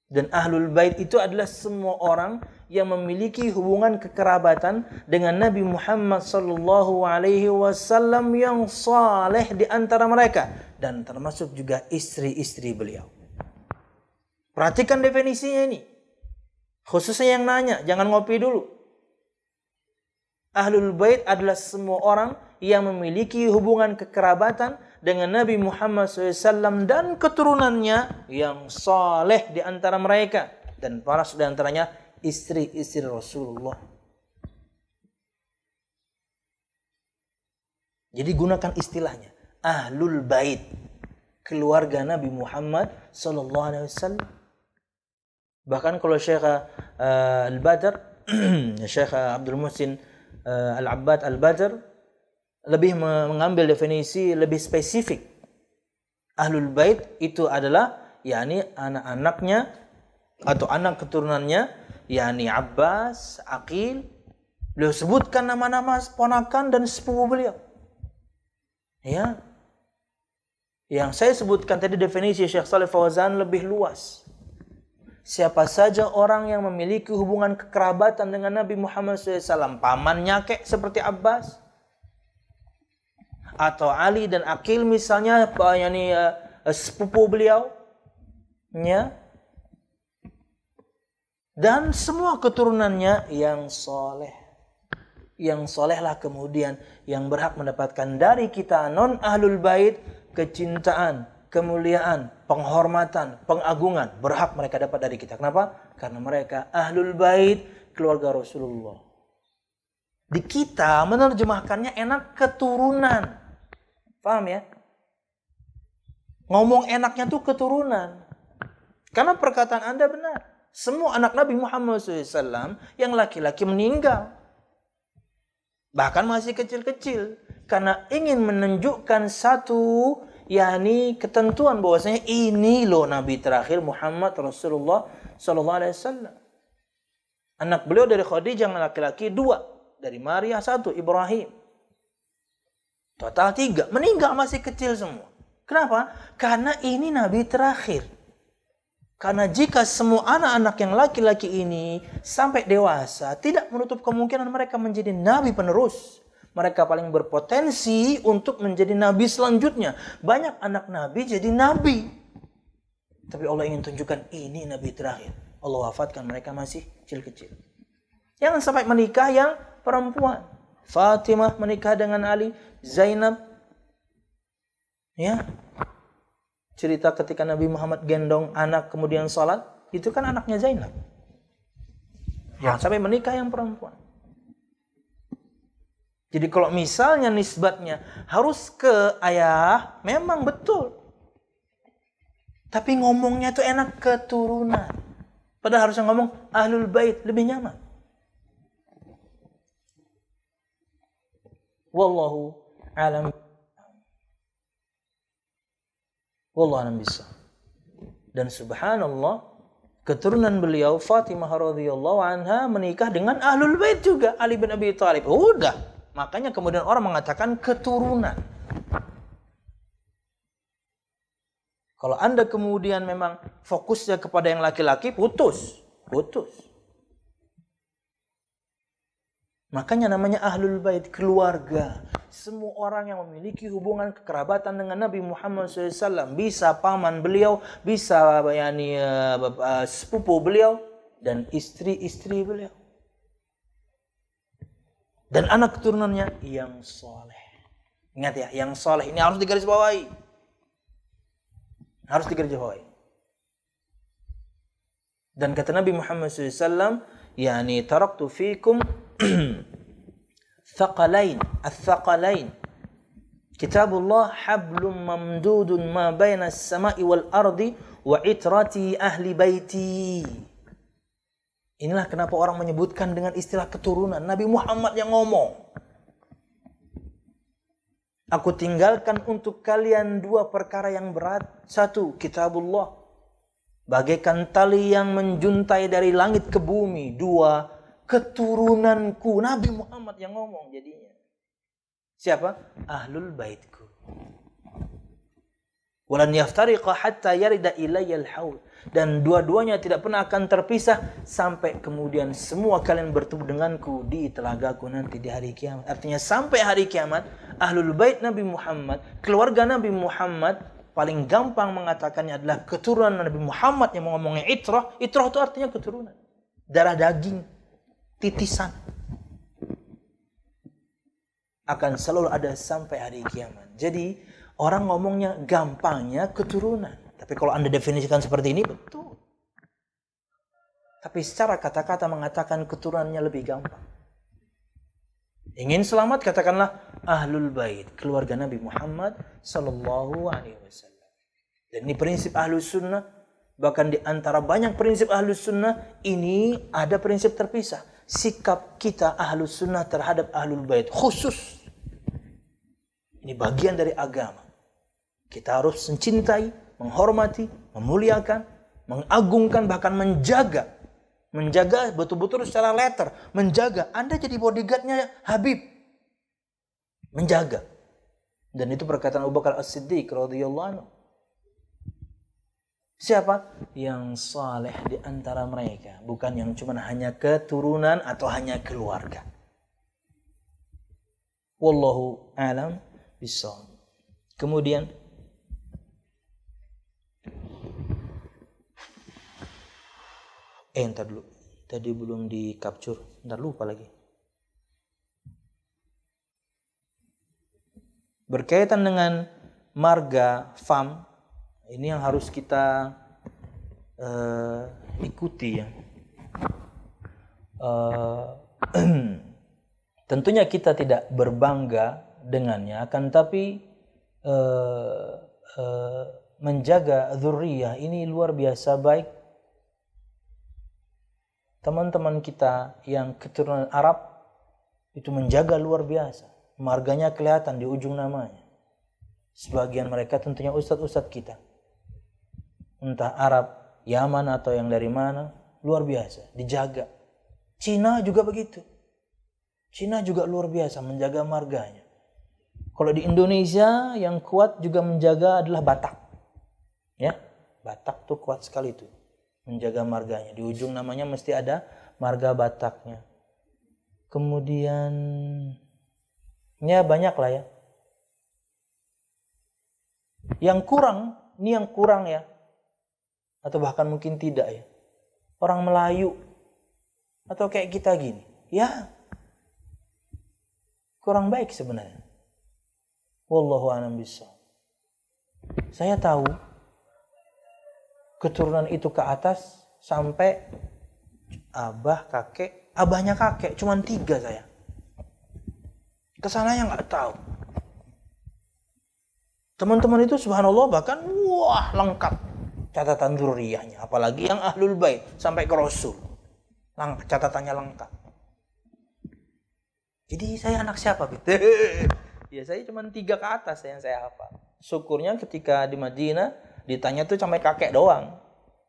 Dan ahlul bait itu adalah semua orang yang memiliki hubungan kekerabatan dengan Nabi Muhammad sallallahu alaihi wasallam yang saleh di antara mereka, dan termasuk juga istri-istri beliau. Perhatikan definisinya ini. Khususnya yang nanya, jangan ngopi dulu. Ahlul Bait adalah semua orang yang memiliki hubungan kekerabatan dengan Nabi Muhammad SAW dan keturunannya yang saleh di antara mereka. Dan para di antaranya istri-istri Rasulullah. Jadi gunakan istilahnya. Ahlul Bait. Keluarga Nabi Muhammad SAW. Bahkan kalau Syekh Al-Badr, Syekh Abdul Muhsin Al-Abbad Al-Badr lebih mengambil definisi lebih spesifik. Ahlul Bait itu adalah yakni anak-anaknya atau anak keturunannya, yakni Abbas, Aqil. Beliau sebutkan nama-nama ponakan dan sepupu beliau. Ya. Yang saya sebutkan tadi definisi Syekh Shalih Fauzan lebih luas. Siapa saja orang yang memiliki hubungan kekerabatan dengan Nabi Muhammad SAW, pamannya kek seperti Abbas atau Ali dan Aqil misalnya, yakni sepupu beliau, ya, dan semua keturunannya yang soleh. Yang solehlah kemudian yang berhak mendapatkan dari kita non ahlul bait kecintaan, kemuliaan, penghormatan, pengagungan, berhak mereka dapat dari kita. Kenapa? Karena mereka ahlul bait, keluarga Rasulullah. Di kita menerjemahkannya enak keturunan. Paham ya? Ngomong enaknya tuh keturunan. Karena perkataan Anda benar. Semua anak Nabi Muhammad SAW yang laki-laki meninggal. Bahkan masih kecil-kecil. Karena ingin menunjukkan satu, yakni ketentuan bahwasanya ini loh Nabi terakhir Muhammad Rasulullah SAW. Anak beliau dari Khadijah yang laki-laki 2, dari Maria 1, Ibrahim. Total 3, meninggal masih kecil semua. Kenapa? Karena ini Nabi terakhir. Karena jika semua anak-anak yang laki-laki ini sampai dewasa, tidak menutup kemungkinan mereka menjadi Nabi penerus. Mereka paling berpotensi untuk menjadi Nabi selanjutnya. Banyak anak Nabi jadi Nabi. Tapi Allah ingin tunjukkan ini Nabi terakhir. Allah wafatkan mereka masih kecil-kecil. Jangan sampai menikah yang perempuan. Fatimah menikah dengan Ali, Zainab. Ya. Cerita ketika Nabi Muhammad gendong anak kemudian sholat, itu kan anaknya Zainab. Jangan sampai menikah yang perempuan. Jadi kalau misalnya nisbatnya harus ke ayah, memang betul. Tapi ngomongnya itu enak keturunan. Padahal harusnya ngomong ahlul bait, lebih nyaman. Wallahu a'lam. Wallahu a'lam bishawab. Dan subhanallah, keturunan beliau Fatimah radhiyallahu anha menikah dengan ahlul bait juga, Ali bin Abi Thalib. Udah, makanya kemudian orang mengatakan keturunan. Kalau Anda kemudian memang fokusnya kepada yang laki-laki, putus. Makanya namanya ahlul bait, keluarga. Semua orang yang memiliki hubungan kekerabatan dengan Nabi Muhammad SAW, bisa paman beliau, bisa sepupu beliau, dan istri-istri beliau. Dan anak keturunannya yang soleh. Ingat ya, yang soleh ini harus digarisbawahi. Harus digarisbawahi. Dan kata Nabi Muhammad SAW, yani taraktu fikum thaqalain, al-thaqalain. Kitabullah hablum mamdudun ma baina as-sama'i wal ardi wa itrati ahli baiti. Inilah kenapa orang menyebutkan dengan istilah keturunan. Nabi Muhammad yang ngomong. Aku tinggalkan untuk kalian 2 perkara yang berat. 1, kitabullah. Bagaikan tali yang menjuntai dari langit ke bumi. 2, keturunanku. Nabi Muhammad yang ngomong jadinya. Siapa? Ahlul baitku. Walan yaftariqa hatta yarida ilayya al-haud. Dan dua-duanya tidak pernah akan terpisah sampai kemudian semua kalian bertemu denganku di telagaku nanti di hari kiamat. Artinya sampai hari kiamat, ahlul bait Nabi Muhammad, keluarga Nabi Muhammad paling gampang mengatakannya adalah keturunan Nabi Muhammad yang ngomongnya itrah. Itrah itu artinya keturunan. Darah daging, titisan. Akan selalu ada sampai hari kiamat. Jadi orang ngomongnya gampangnya keturunan. Tapi kalau Anda definisikan seperti ini, betul. Tapi secara kata-kata mengatakan keturunannya lebih gampang. Ingin selamat, katakanlah Ahlul Bait, keluarga Nabi Muhammad sallallahu alaihi wasallam. Dan ini prinsip Ahlus Sunnah. Bahkan di antara banyak prinsip Ahlus Sunnah, ini ada prinsip terpisah. Sikap kita Ahlus Sunnah terhadap Ahlul Bait khusus. Ini bagian dari agama. Kita harus mencintai, menghormati, memuliakan, mengagungkan, bahkan menjaga. Menjaga betul-betul secara letter. Menjaga. Anda jadi bodyguardnya Habib. Menjaga. Dan itu perkataan Abu Bakar As-Siddiq radhiyallahu anhu. Siapa? Yang saleh di antara mereka. Bukan yang cuma hanya keturunan atau hanya keluarga. Wallahu a'lam bishawab. Kemudian entar dulu. Tadi belum di capture. Entar lupa lagi. Berkaitan dengan marga FAM, ini yang harus kita ikuti ya. Tentunya kita tidak berbangga dengannya, akan tapi menjaga dzurriyyah ini luar biasa baik. Teman-teman kita yang keturunan Arab itu menjaga luar biasa. Marganya kelihatan di ujung namanya. Sebagian mereka tentunya ustadz-ustadz kita. Entah Arab, Yaman atau yang dari mana, luar biasa, dijaga. Cina juga begitu. Cina juga luar biasa menjaga marganya. Kalau di Indonesia yang kuat juga menjaga adalah Batak. Ya, Batak tuh kuat sekali tuh. Menjaga marganya. Di ujung namanya mesti ada marga Bataknya. Kemudian ya banyak lah ya. Yang kurang, ini yang kurang ya. Atau bahkan mungkin tidak ya. Orang Melayu atau kayak kita gini. Ya. Kurang baik sebenarnya. Wallahu a'lam bishawab. Saya tahu keturunan itu ke atas sampai abah, kakek, abahnya kakek, cuman 3 saya. Kesananya nggak tahu. Teman-teman itu subhanallah bahkan wah lengkap catatan dzurriyyahnya, apalagi yang Ahlul Bait sampai ke Rasul. Catatannya lengkap. Jadi saya anak siapa gitu? Ya saya cuman 3 ke atas yang saya hafal. Syukurnya ketika di Madinah ditanya tuh sampai kakek doang.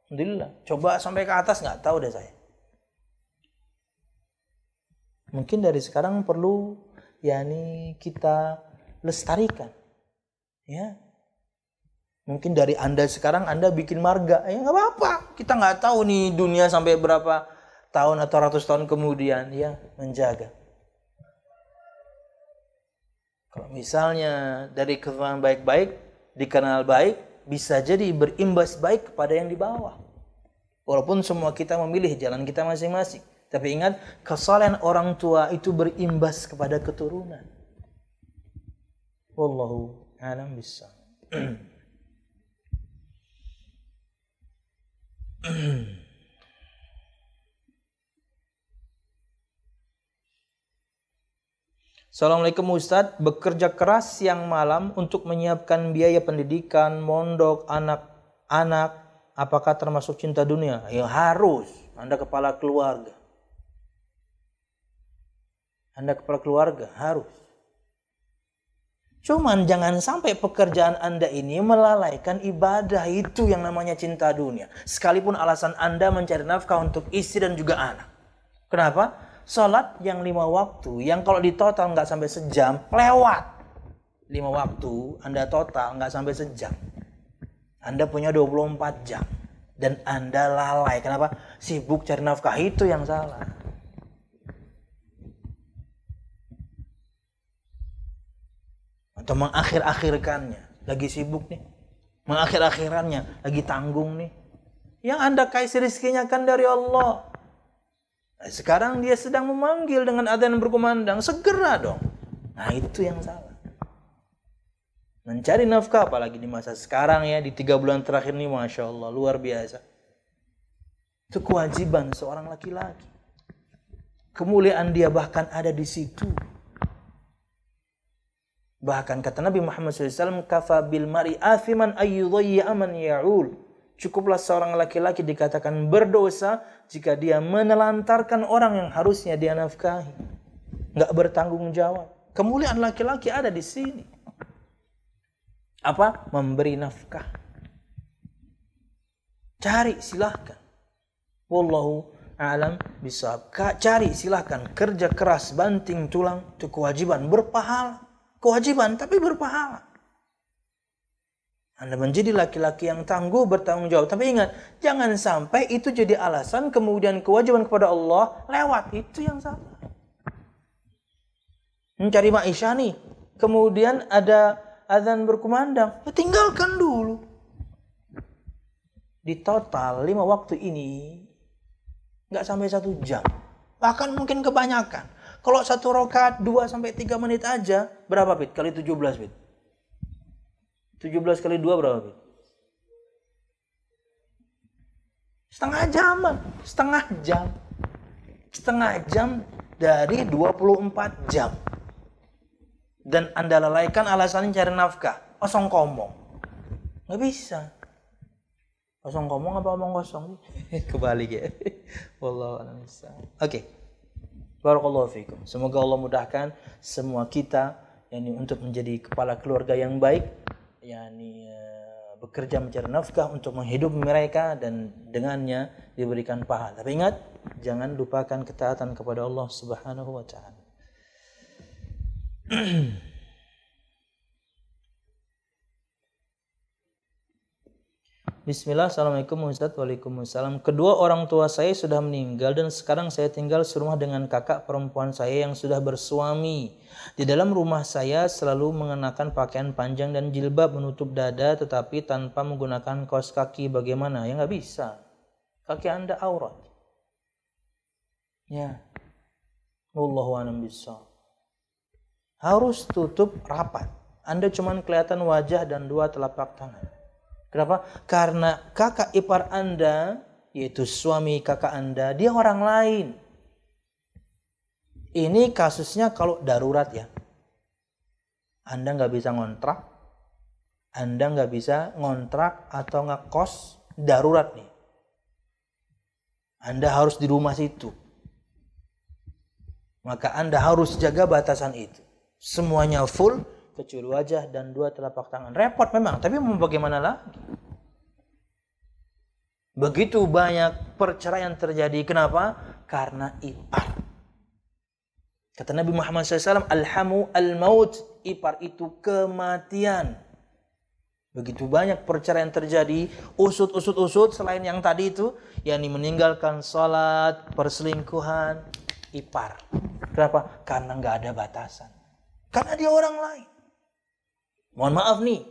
Alhamdulillah. Coba sampai ke atas nggak tahu deh saya. Mungkin dari sekarang perlu yakni kita lestarikan. Ya. Mungkin dari Anda sekarang Anda bikin marga. Ya nggak apa-apa. Kita nggak tahu nih dunia sampai berapa tahun atau ratus tahun kemudian. Ya, menjaga. Kalau misalnya dari keturunan baik-baik dikenal baik, bisa jadi berimbas baik kepada yang di bawah. Walaupun semua kita memilih jalan kita masing-masing. Tapi ingat, kesalahan orang tua itu berimbas kepada keturunan. Wallahu a'lam bishawab. Assalamualaikum Ustadz, bekerja keras siang malam untuk menyiapkan biaya pendidikan, mondok, anak-anak, apakah termasuk cinta dunia? Ya harus, Anda kepala keluarga. Anda kepala keluarga, harus. Cuman jangan sampai pekerjaan Anda ini melalaikan ibadah, itu yang namanya cinta dunia. Sekalipun alasan Anda mencari nafkah untuk istri dan juga anak. Kenapa? Salat yang 5 waktu, yang kalau di total nggak sampai sejam, lewat. 5 waktu, Anda total nggak sampai sejam. Anda punya 24 jam. Dan Anda lalai. Kenapa? Sibuk cari nafkah, itu yang salah. Atau mengakhir-akhirkannya. Lagi sibuk nih. mengakhir-akhirannya lagi tanggung nih. Yang Anda kasih rezekinya kan dari Allah. Sekarang dia sedang memanggil dengan adzan berkumandang, segera dong. Nah itu yang salah. Mencari nafkah apalagi di masa sekarang ya, di 3 bulan terakhir ini, Masya Allah, luar biasa. Itu kewajiban seorang laki-laki. Kemuliaan dia bahkan ada di situ. Bahkan kata Nabi Muhammad SAW, kafa bil mar'i athiman ayyudhayya man ya'ul. Cukuplah seorang laki-laki dikatakan berdosa jika dia menelantarkan orang yang harusnya dia nafkahi. Nggak bertanggung jawab. Kemuliaan laki-laki ada di sini. Apa? Memberi nafkah. Cari silahkan. Wallahu a'lam bishawab. Cari silahkan. Kerja keras, banting tulang. Itu kewajiban, berpahala. Kewajiban tapi berpahala. Anda menjadi laki-laki yang tangguh, bertanggung jawab. Tapi ingat, jangan sampai itu jadi alasan kemudian kewajiban kepada Allah lewat. Itu yang salah. Mencari maisha nih. Kemudian ada azan berkumandang. Ya, tinggalkan dulu. Di total 5 waktu ini nggak sampai 1 jam. Bahkan mungkin kebanyakan. Kalau 1 rakaat 2-3 menit aja, berapa bit? Kali 17 bit. 17 kali 2 berapa bit? Setengah jam dari 24 jam. Dan Anda lalaikan alasannya cari nafkah. Kosong ngomong. Nggak bisa. Kosong ngomong apa omong kosong? Kebalik ya. Wallahu a'lam bishawab. Oke. Barakallahu fikum. Semoga Allah mudahkan semua kita untuk menjadi kepala keluarga yang baik. Bekerja mencari nafkah untuk menghidupi mereka dan dengannya diberikan pahala. Tapi ingat, jangan lupakan ketaatan kepada Allah Subhanahu wa taala. Bismillah, Assalamualaikum Ustaz. Waalaikumsalam. Kedua orang tua saya sudah meninggal dan sekarang saya tinggal serumah dengan kakak perempuan saya yang sudah bersuami. Di dalam rumah saya selalu mengenakan pakaian panjang dan jilbab menutup dada tetapi tanpa menggunakan kaos kaki. Bagaimana? Ya nggak bisa. Kaki Anda aurat. Ya. Wallahu a'lam bishawab. Harus tutup rapat. Anda cuma kelihatan wajah dan 2 telapak tangan. Kenapa? Karena kakak ipar Anda, yaitu suami kakak Anda, dia orang lain. Ini kasusnya kalau darurat ya. Anda nggak bisa ngontrak. Anda nggak bisa ngontrak atau ngekos darurat nih. Anda harus di rumah situ. Maka Anda harus jaga batasan itu. Semuanya full. Kecuali wajah dan 2 telapak tangan. Repot memang, tapi mau bagaimana lagi? Begitu banyak perceraian terjadi. Kenapa? Karena ipar. Kata Nabi Muhammad SAW, Alhamu al-maut. Ipar itu kematian. Begitu banyak perceraian terjadi. Usut selain yang tadi itu. Yang meninggalkan salat, perselingkuhan. Ipar. Kenapa? Karena nggak ada batasan. Karena dia orang lain. Mohon maaf nih,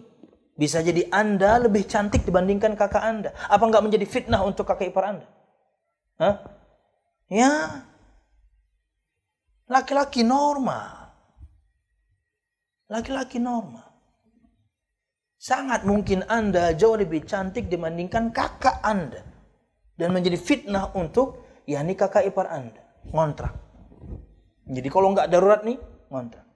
bisa jadi Anda lebih cantik dibandingkan kakak Anda. Apa nggak menjadi fitnah untuk kakak ipar Anda? Hah? Ya, laki-laki normal. Laki-laki normal. Sangat mungkin Anda jauh lebih cantik dibandingkan kakak Anda. Dan menjadi fitnah untuk, kakak ipar Anda. Ngontrak. Jadi kalau nggak darurat nih, ngontrak.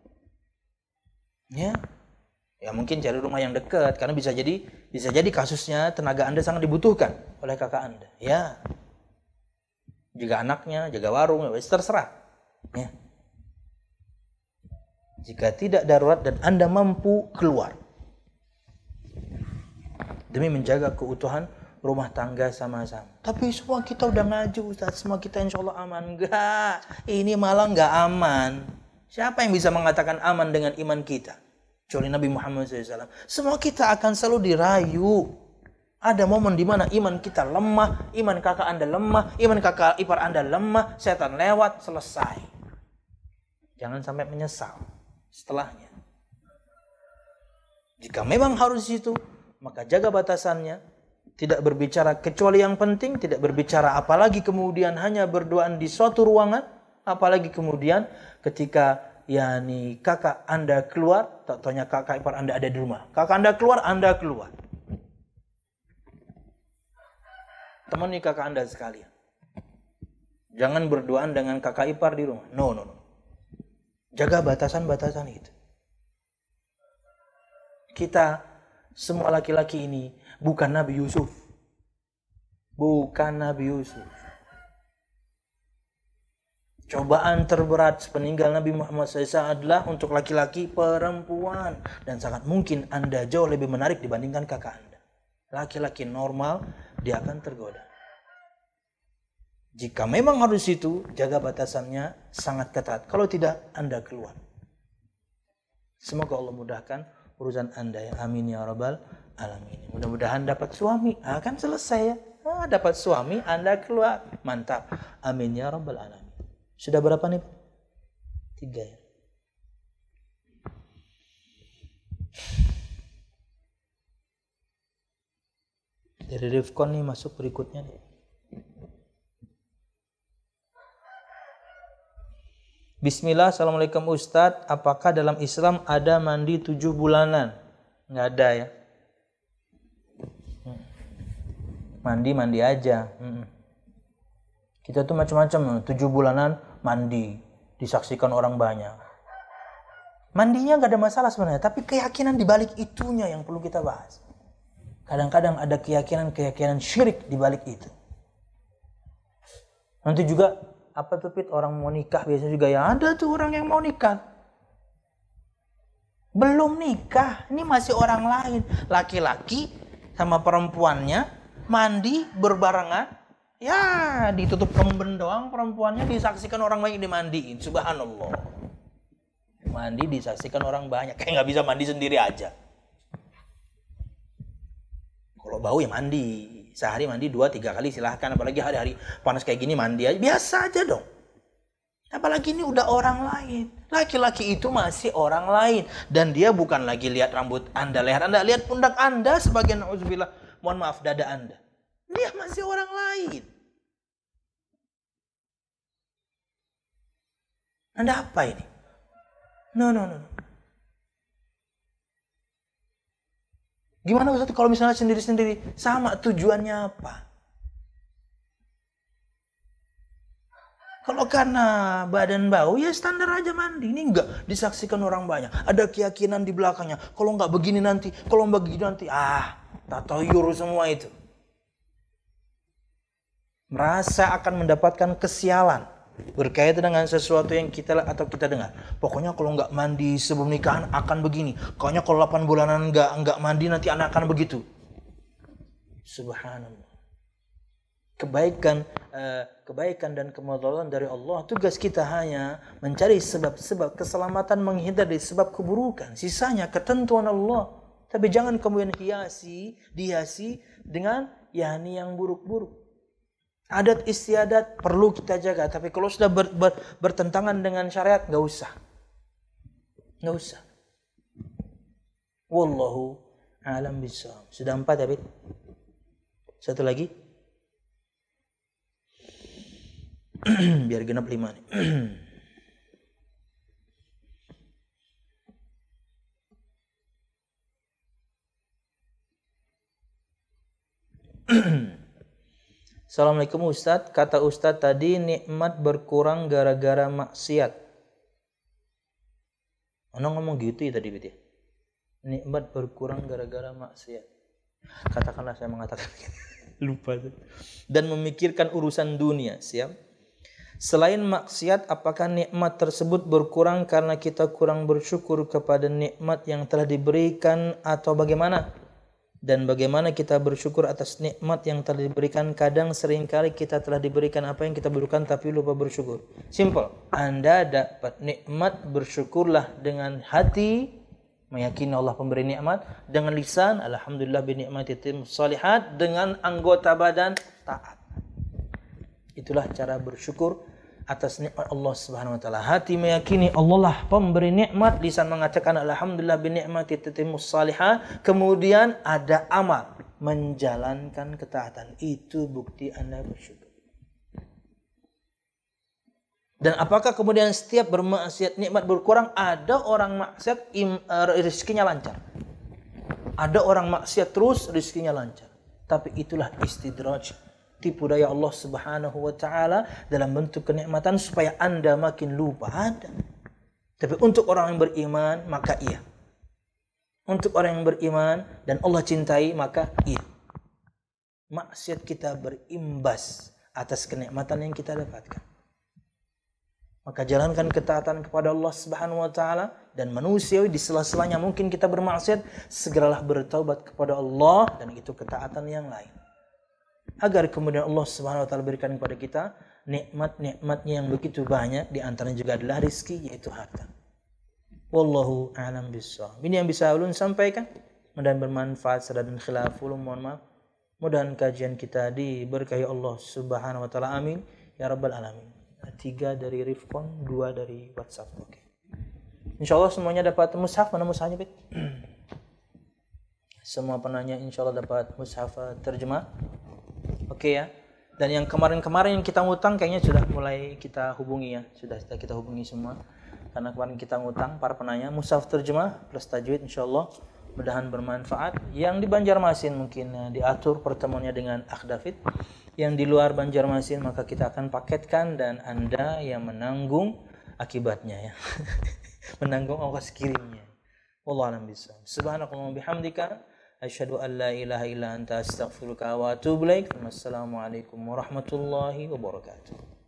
Ya mungkin cari rumah yang dekat karena bisa jadi kasusnya tenaga Anda sangat dibutuhkan oleh kakak Anda. Ya. Jika anaknya jaga warung, ya terserah. Ya. Jika tidak darurat dan Anda mampu keluar demi menjaga keutuhan rumah tangga sama-sama. Tapi semua kita udah ngaji Ustaz, semua kita insya Allah aman. Enggak, ini malah enggak aman. Siapa yang bisa mengatakan aman dengan iman kita? Kecuali Nabi Muhammad SAW. Semua kita akan selalu dirayu. Ada momen di mana iman kita lemah, iman kakak Anda lemah, iman kakak ipar Anda lemah, setan lewat, selesai. Jangan sampai menyesal setelahnya. Jika memang harus itu, maka jaga batasannya. Tidak berbicara kecuali yang penting, tidak berbicara apalagi kemudian hanya berduaan di suatu ruangan, apalagi kemudian ketika kakak Anda keluar, tak tanya kakak ipar Anda ada di rumah. Kakak Anda keluar. Temani kakak Anda sekalian. Jangan berduaan dengan kakak ipar di rumah. No. Jaga batasan-batasan itu. Kita semua laki-laki ini bukan Nabi Yusuf. Cobaan terberat sepeninggal Nabi Muhammad SAW adalah untuk laki-laki perempuan. Dan sangat mungkin Anda jauh lebih menarik dibandingkan kakak Anda. Laki-laki normal, dia akan tergoda. Jika memang harus itu, jaga batasannya sangat ketat. Kalau tidak, Anda keluar. Semoga Allah mudahkan urusan Anda ya. Amin ya rabbal alamin. Mudah-mudahan dapat suami. Kan selesai ya. Dapat suami, Anda keluar. Mantap. Amin ya rabbal alamin. Sudah berapa nih? 3 ya. Dari Rifkon nih masuk berikutnya nih. Bismillah, Assalamualaikum Ustadz. Apakah dalam Islam ada mandi 7 bulanan? Nggak ada ya. Mandi aja. Kita tuh macam-macam. 7 bulanan mandi. Disaksikan orang banyak. Mandinya nggak ada masalah sebenarnya. Tapi keyakinan di balik itunya yang perlu kita bahas. Kadang-kadang ada keyakinan syirik di balik itu. Nanti juga orang mau nikah biasanya juga ya ada tuh orang yang mau nikah. Belum nikah, ini masih orang lain. Laki-laki sama perempuannya mandi berbarengan. Ya, ditutup kemben doang, perempuannya disaksikan orang banyak dimandiin. Subhanallah. Mandi disaksikan orang banyak. Kayak nggak bisa mandi sendiri aja. Kalau bau ya mandi. Sehari mandi 2-3 kali silahkan. Apalagi hari-hari panas kayak gini mandi aja. Biasa aja dong. Apalagi ini udah orang lain. Laki-laki itu masih orang lain. Dan dia bukan lagi lihat rambut Anda, leher Anda. Lihat pundak Anda sebagai na'udzubillah. Mohon maaf, dada Anda. Dia masih orang lain. Anda apa ini? No. Gimana Ustaz kalau misalnya sendiri-sendiri? Sama, tujuannya apa? Kalau karena badan bau, ya standar aja mandi. Ini enggak disaksikan orang banyak. Ada keyakinan di belakangnya. Kalau enggak begini nanti, kalau enggak begitu nanti. Tatayur semua itu. Merasa akan mendapatkan kesialan. Berkaitan dengan sesuatu yang kita dengar. Pokoknya kalau nggak mandi sebelum nikahan akan begini. Pokoknya kalau 8 bulanan nggak mandi nanti anak akan begitu. Subhanallah. Kebaikan dan kemudaratan dari Allah. Tugas kita hanya mencari sebab-sebab keselamatan, menghindar dari sebab keburukan. Sisanya ketentuan Allah. Tapi jangan kemudian dihiasi dengan yang buruk-buruk. Adat istiadat perlu kita jaga, tapi kalau sudah bertentangan dengan syariat nggak usah. Wallahu a'lam bishawab. Sudah 4 ya, Bit? Satu lagi. Biar genap 5 nih. Assalamualaikum Ustadz, kata Ustadz tadi nikmat berkurang gara-gara maksiat. Ono ngomong gitu ya tadi, Bet? Nikmat berkurang gara-gara maksiat. Katakanlah saya mengatakan lupa tuh. Dan memikirkan urusan dunia, siap? Selain maksiat, apakah nikmat tersebut berkurang karena kita kurang bersyukur kepada nikmat yang telah diberikan atau bagaimana? Dan bagaimana kita bersyukur atas nikmat yang telah diberikan? Kadang seringkali kita telah diberikan apa yang kita butuhkan tapi lupa bersyukur. Simple. Anda dapat nikmat, bersyukurlah dengan hati, meyakini Allah pemberi nikmat, dengan lisan alhamdulillah bi ni'mati timus shalihat, dengan anggota badan taat. Itulah cara bersyukur atas nikmat Allah Subhanahu wa taala. Hati meyakini Allah lah pemberi nikmat, lisan mengatakan alhamdulillah bi ni'mati tatimmus salihah, kemudian ada amal menjalankan ketaatan. Itu bukti Anda bersyukur. Dan apakah kemudian setiap bermaksiat nikmat berkurang? Ada orang maksiat rezekinya lancar. Ada orang maksiat terus rezekinya lancar. Tapi itulah istidraj, tipu daya Allah Subhanahu wa taala dalam bentuk kenikmatan supaya Anda makin lupa. Ada. Tapi untuk orang yang beriman maka iya. Untuk orang yang beriman dan Allah cintai maka iya. Maksiat kita berimbas atas kenikmatan yang kita dapatkan. Maka jalankan ketaatan kepada Allah Subhanahu wa taala, dan manusiawi di sela-selanya mungkin kita bermaksiat, segeralah bertaubat kepada Allah, dan itu ketaatan yang lain. Agar kemudian Allah Subhanahu wa taala berikan kepada kita nikmat-nikmatnya yang begitu banyak, di antaranya juga adalah rezeki, yaitu harta. Wallahu a'lam bishawab. Ini yang bisa ulun sampaikan. Mudah-mudahan bermanfaat, salah dan khilaf ulun mohon maaf. Mudah-mudahan kajian kita diberkahi Allah Subhanahu wa taala. Amin ya rabbal alamin. 3 dari Rifkon, 2 dari WhatsApp. Oke. Insyaallah semuanya dapat mushaf. Mana mushafnya, Bit? Semua penanya insyaallah dapat mushaf terjemah. Oke ya. Dan yang kemarin-kemarin yang kita ngutang kayaknya sudah mulai kita hubungi ya. Sudah kita hubungi semua. Karena kemarin kita ngutang para penanya mushaf terjemah plus tajwid insyaallah. Mudah-mudahan bermanfaat. Yang di Banjarmasin mungkin diatur pertemuannya dengan Akh David. Yang di luar Banjarmasin maka kita akan paketkan dan Anda yang menanggung akibatnya ya. Menanggung ongkos kirimnya. Wallahu a'lam bishawab. Subhanakallahumma bihamdika asyhadu an la ilaha illa anta astaghfiruka wa atubu ilaik. Wassalamualaikum warahmatullahi wabarakatuh.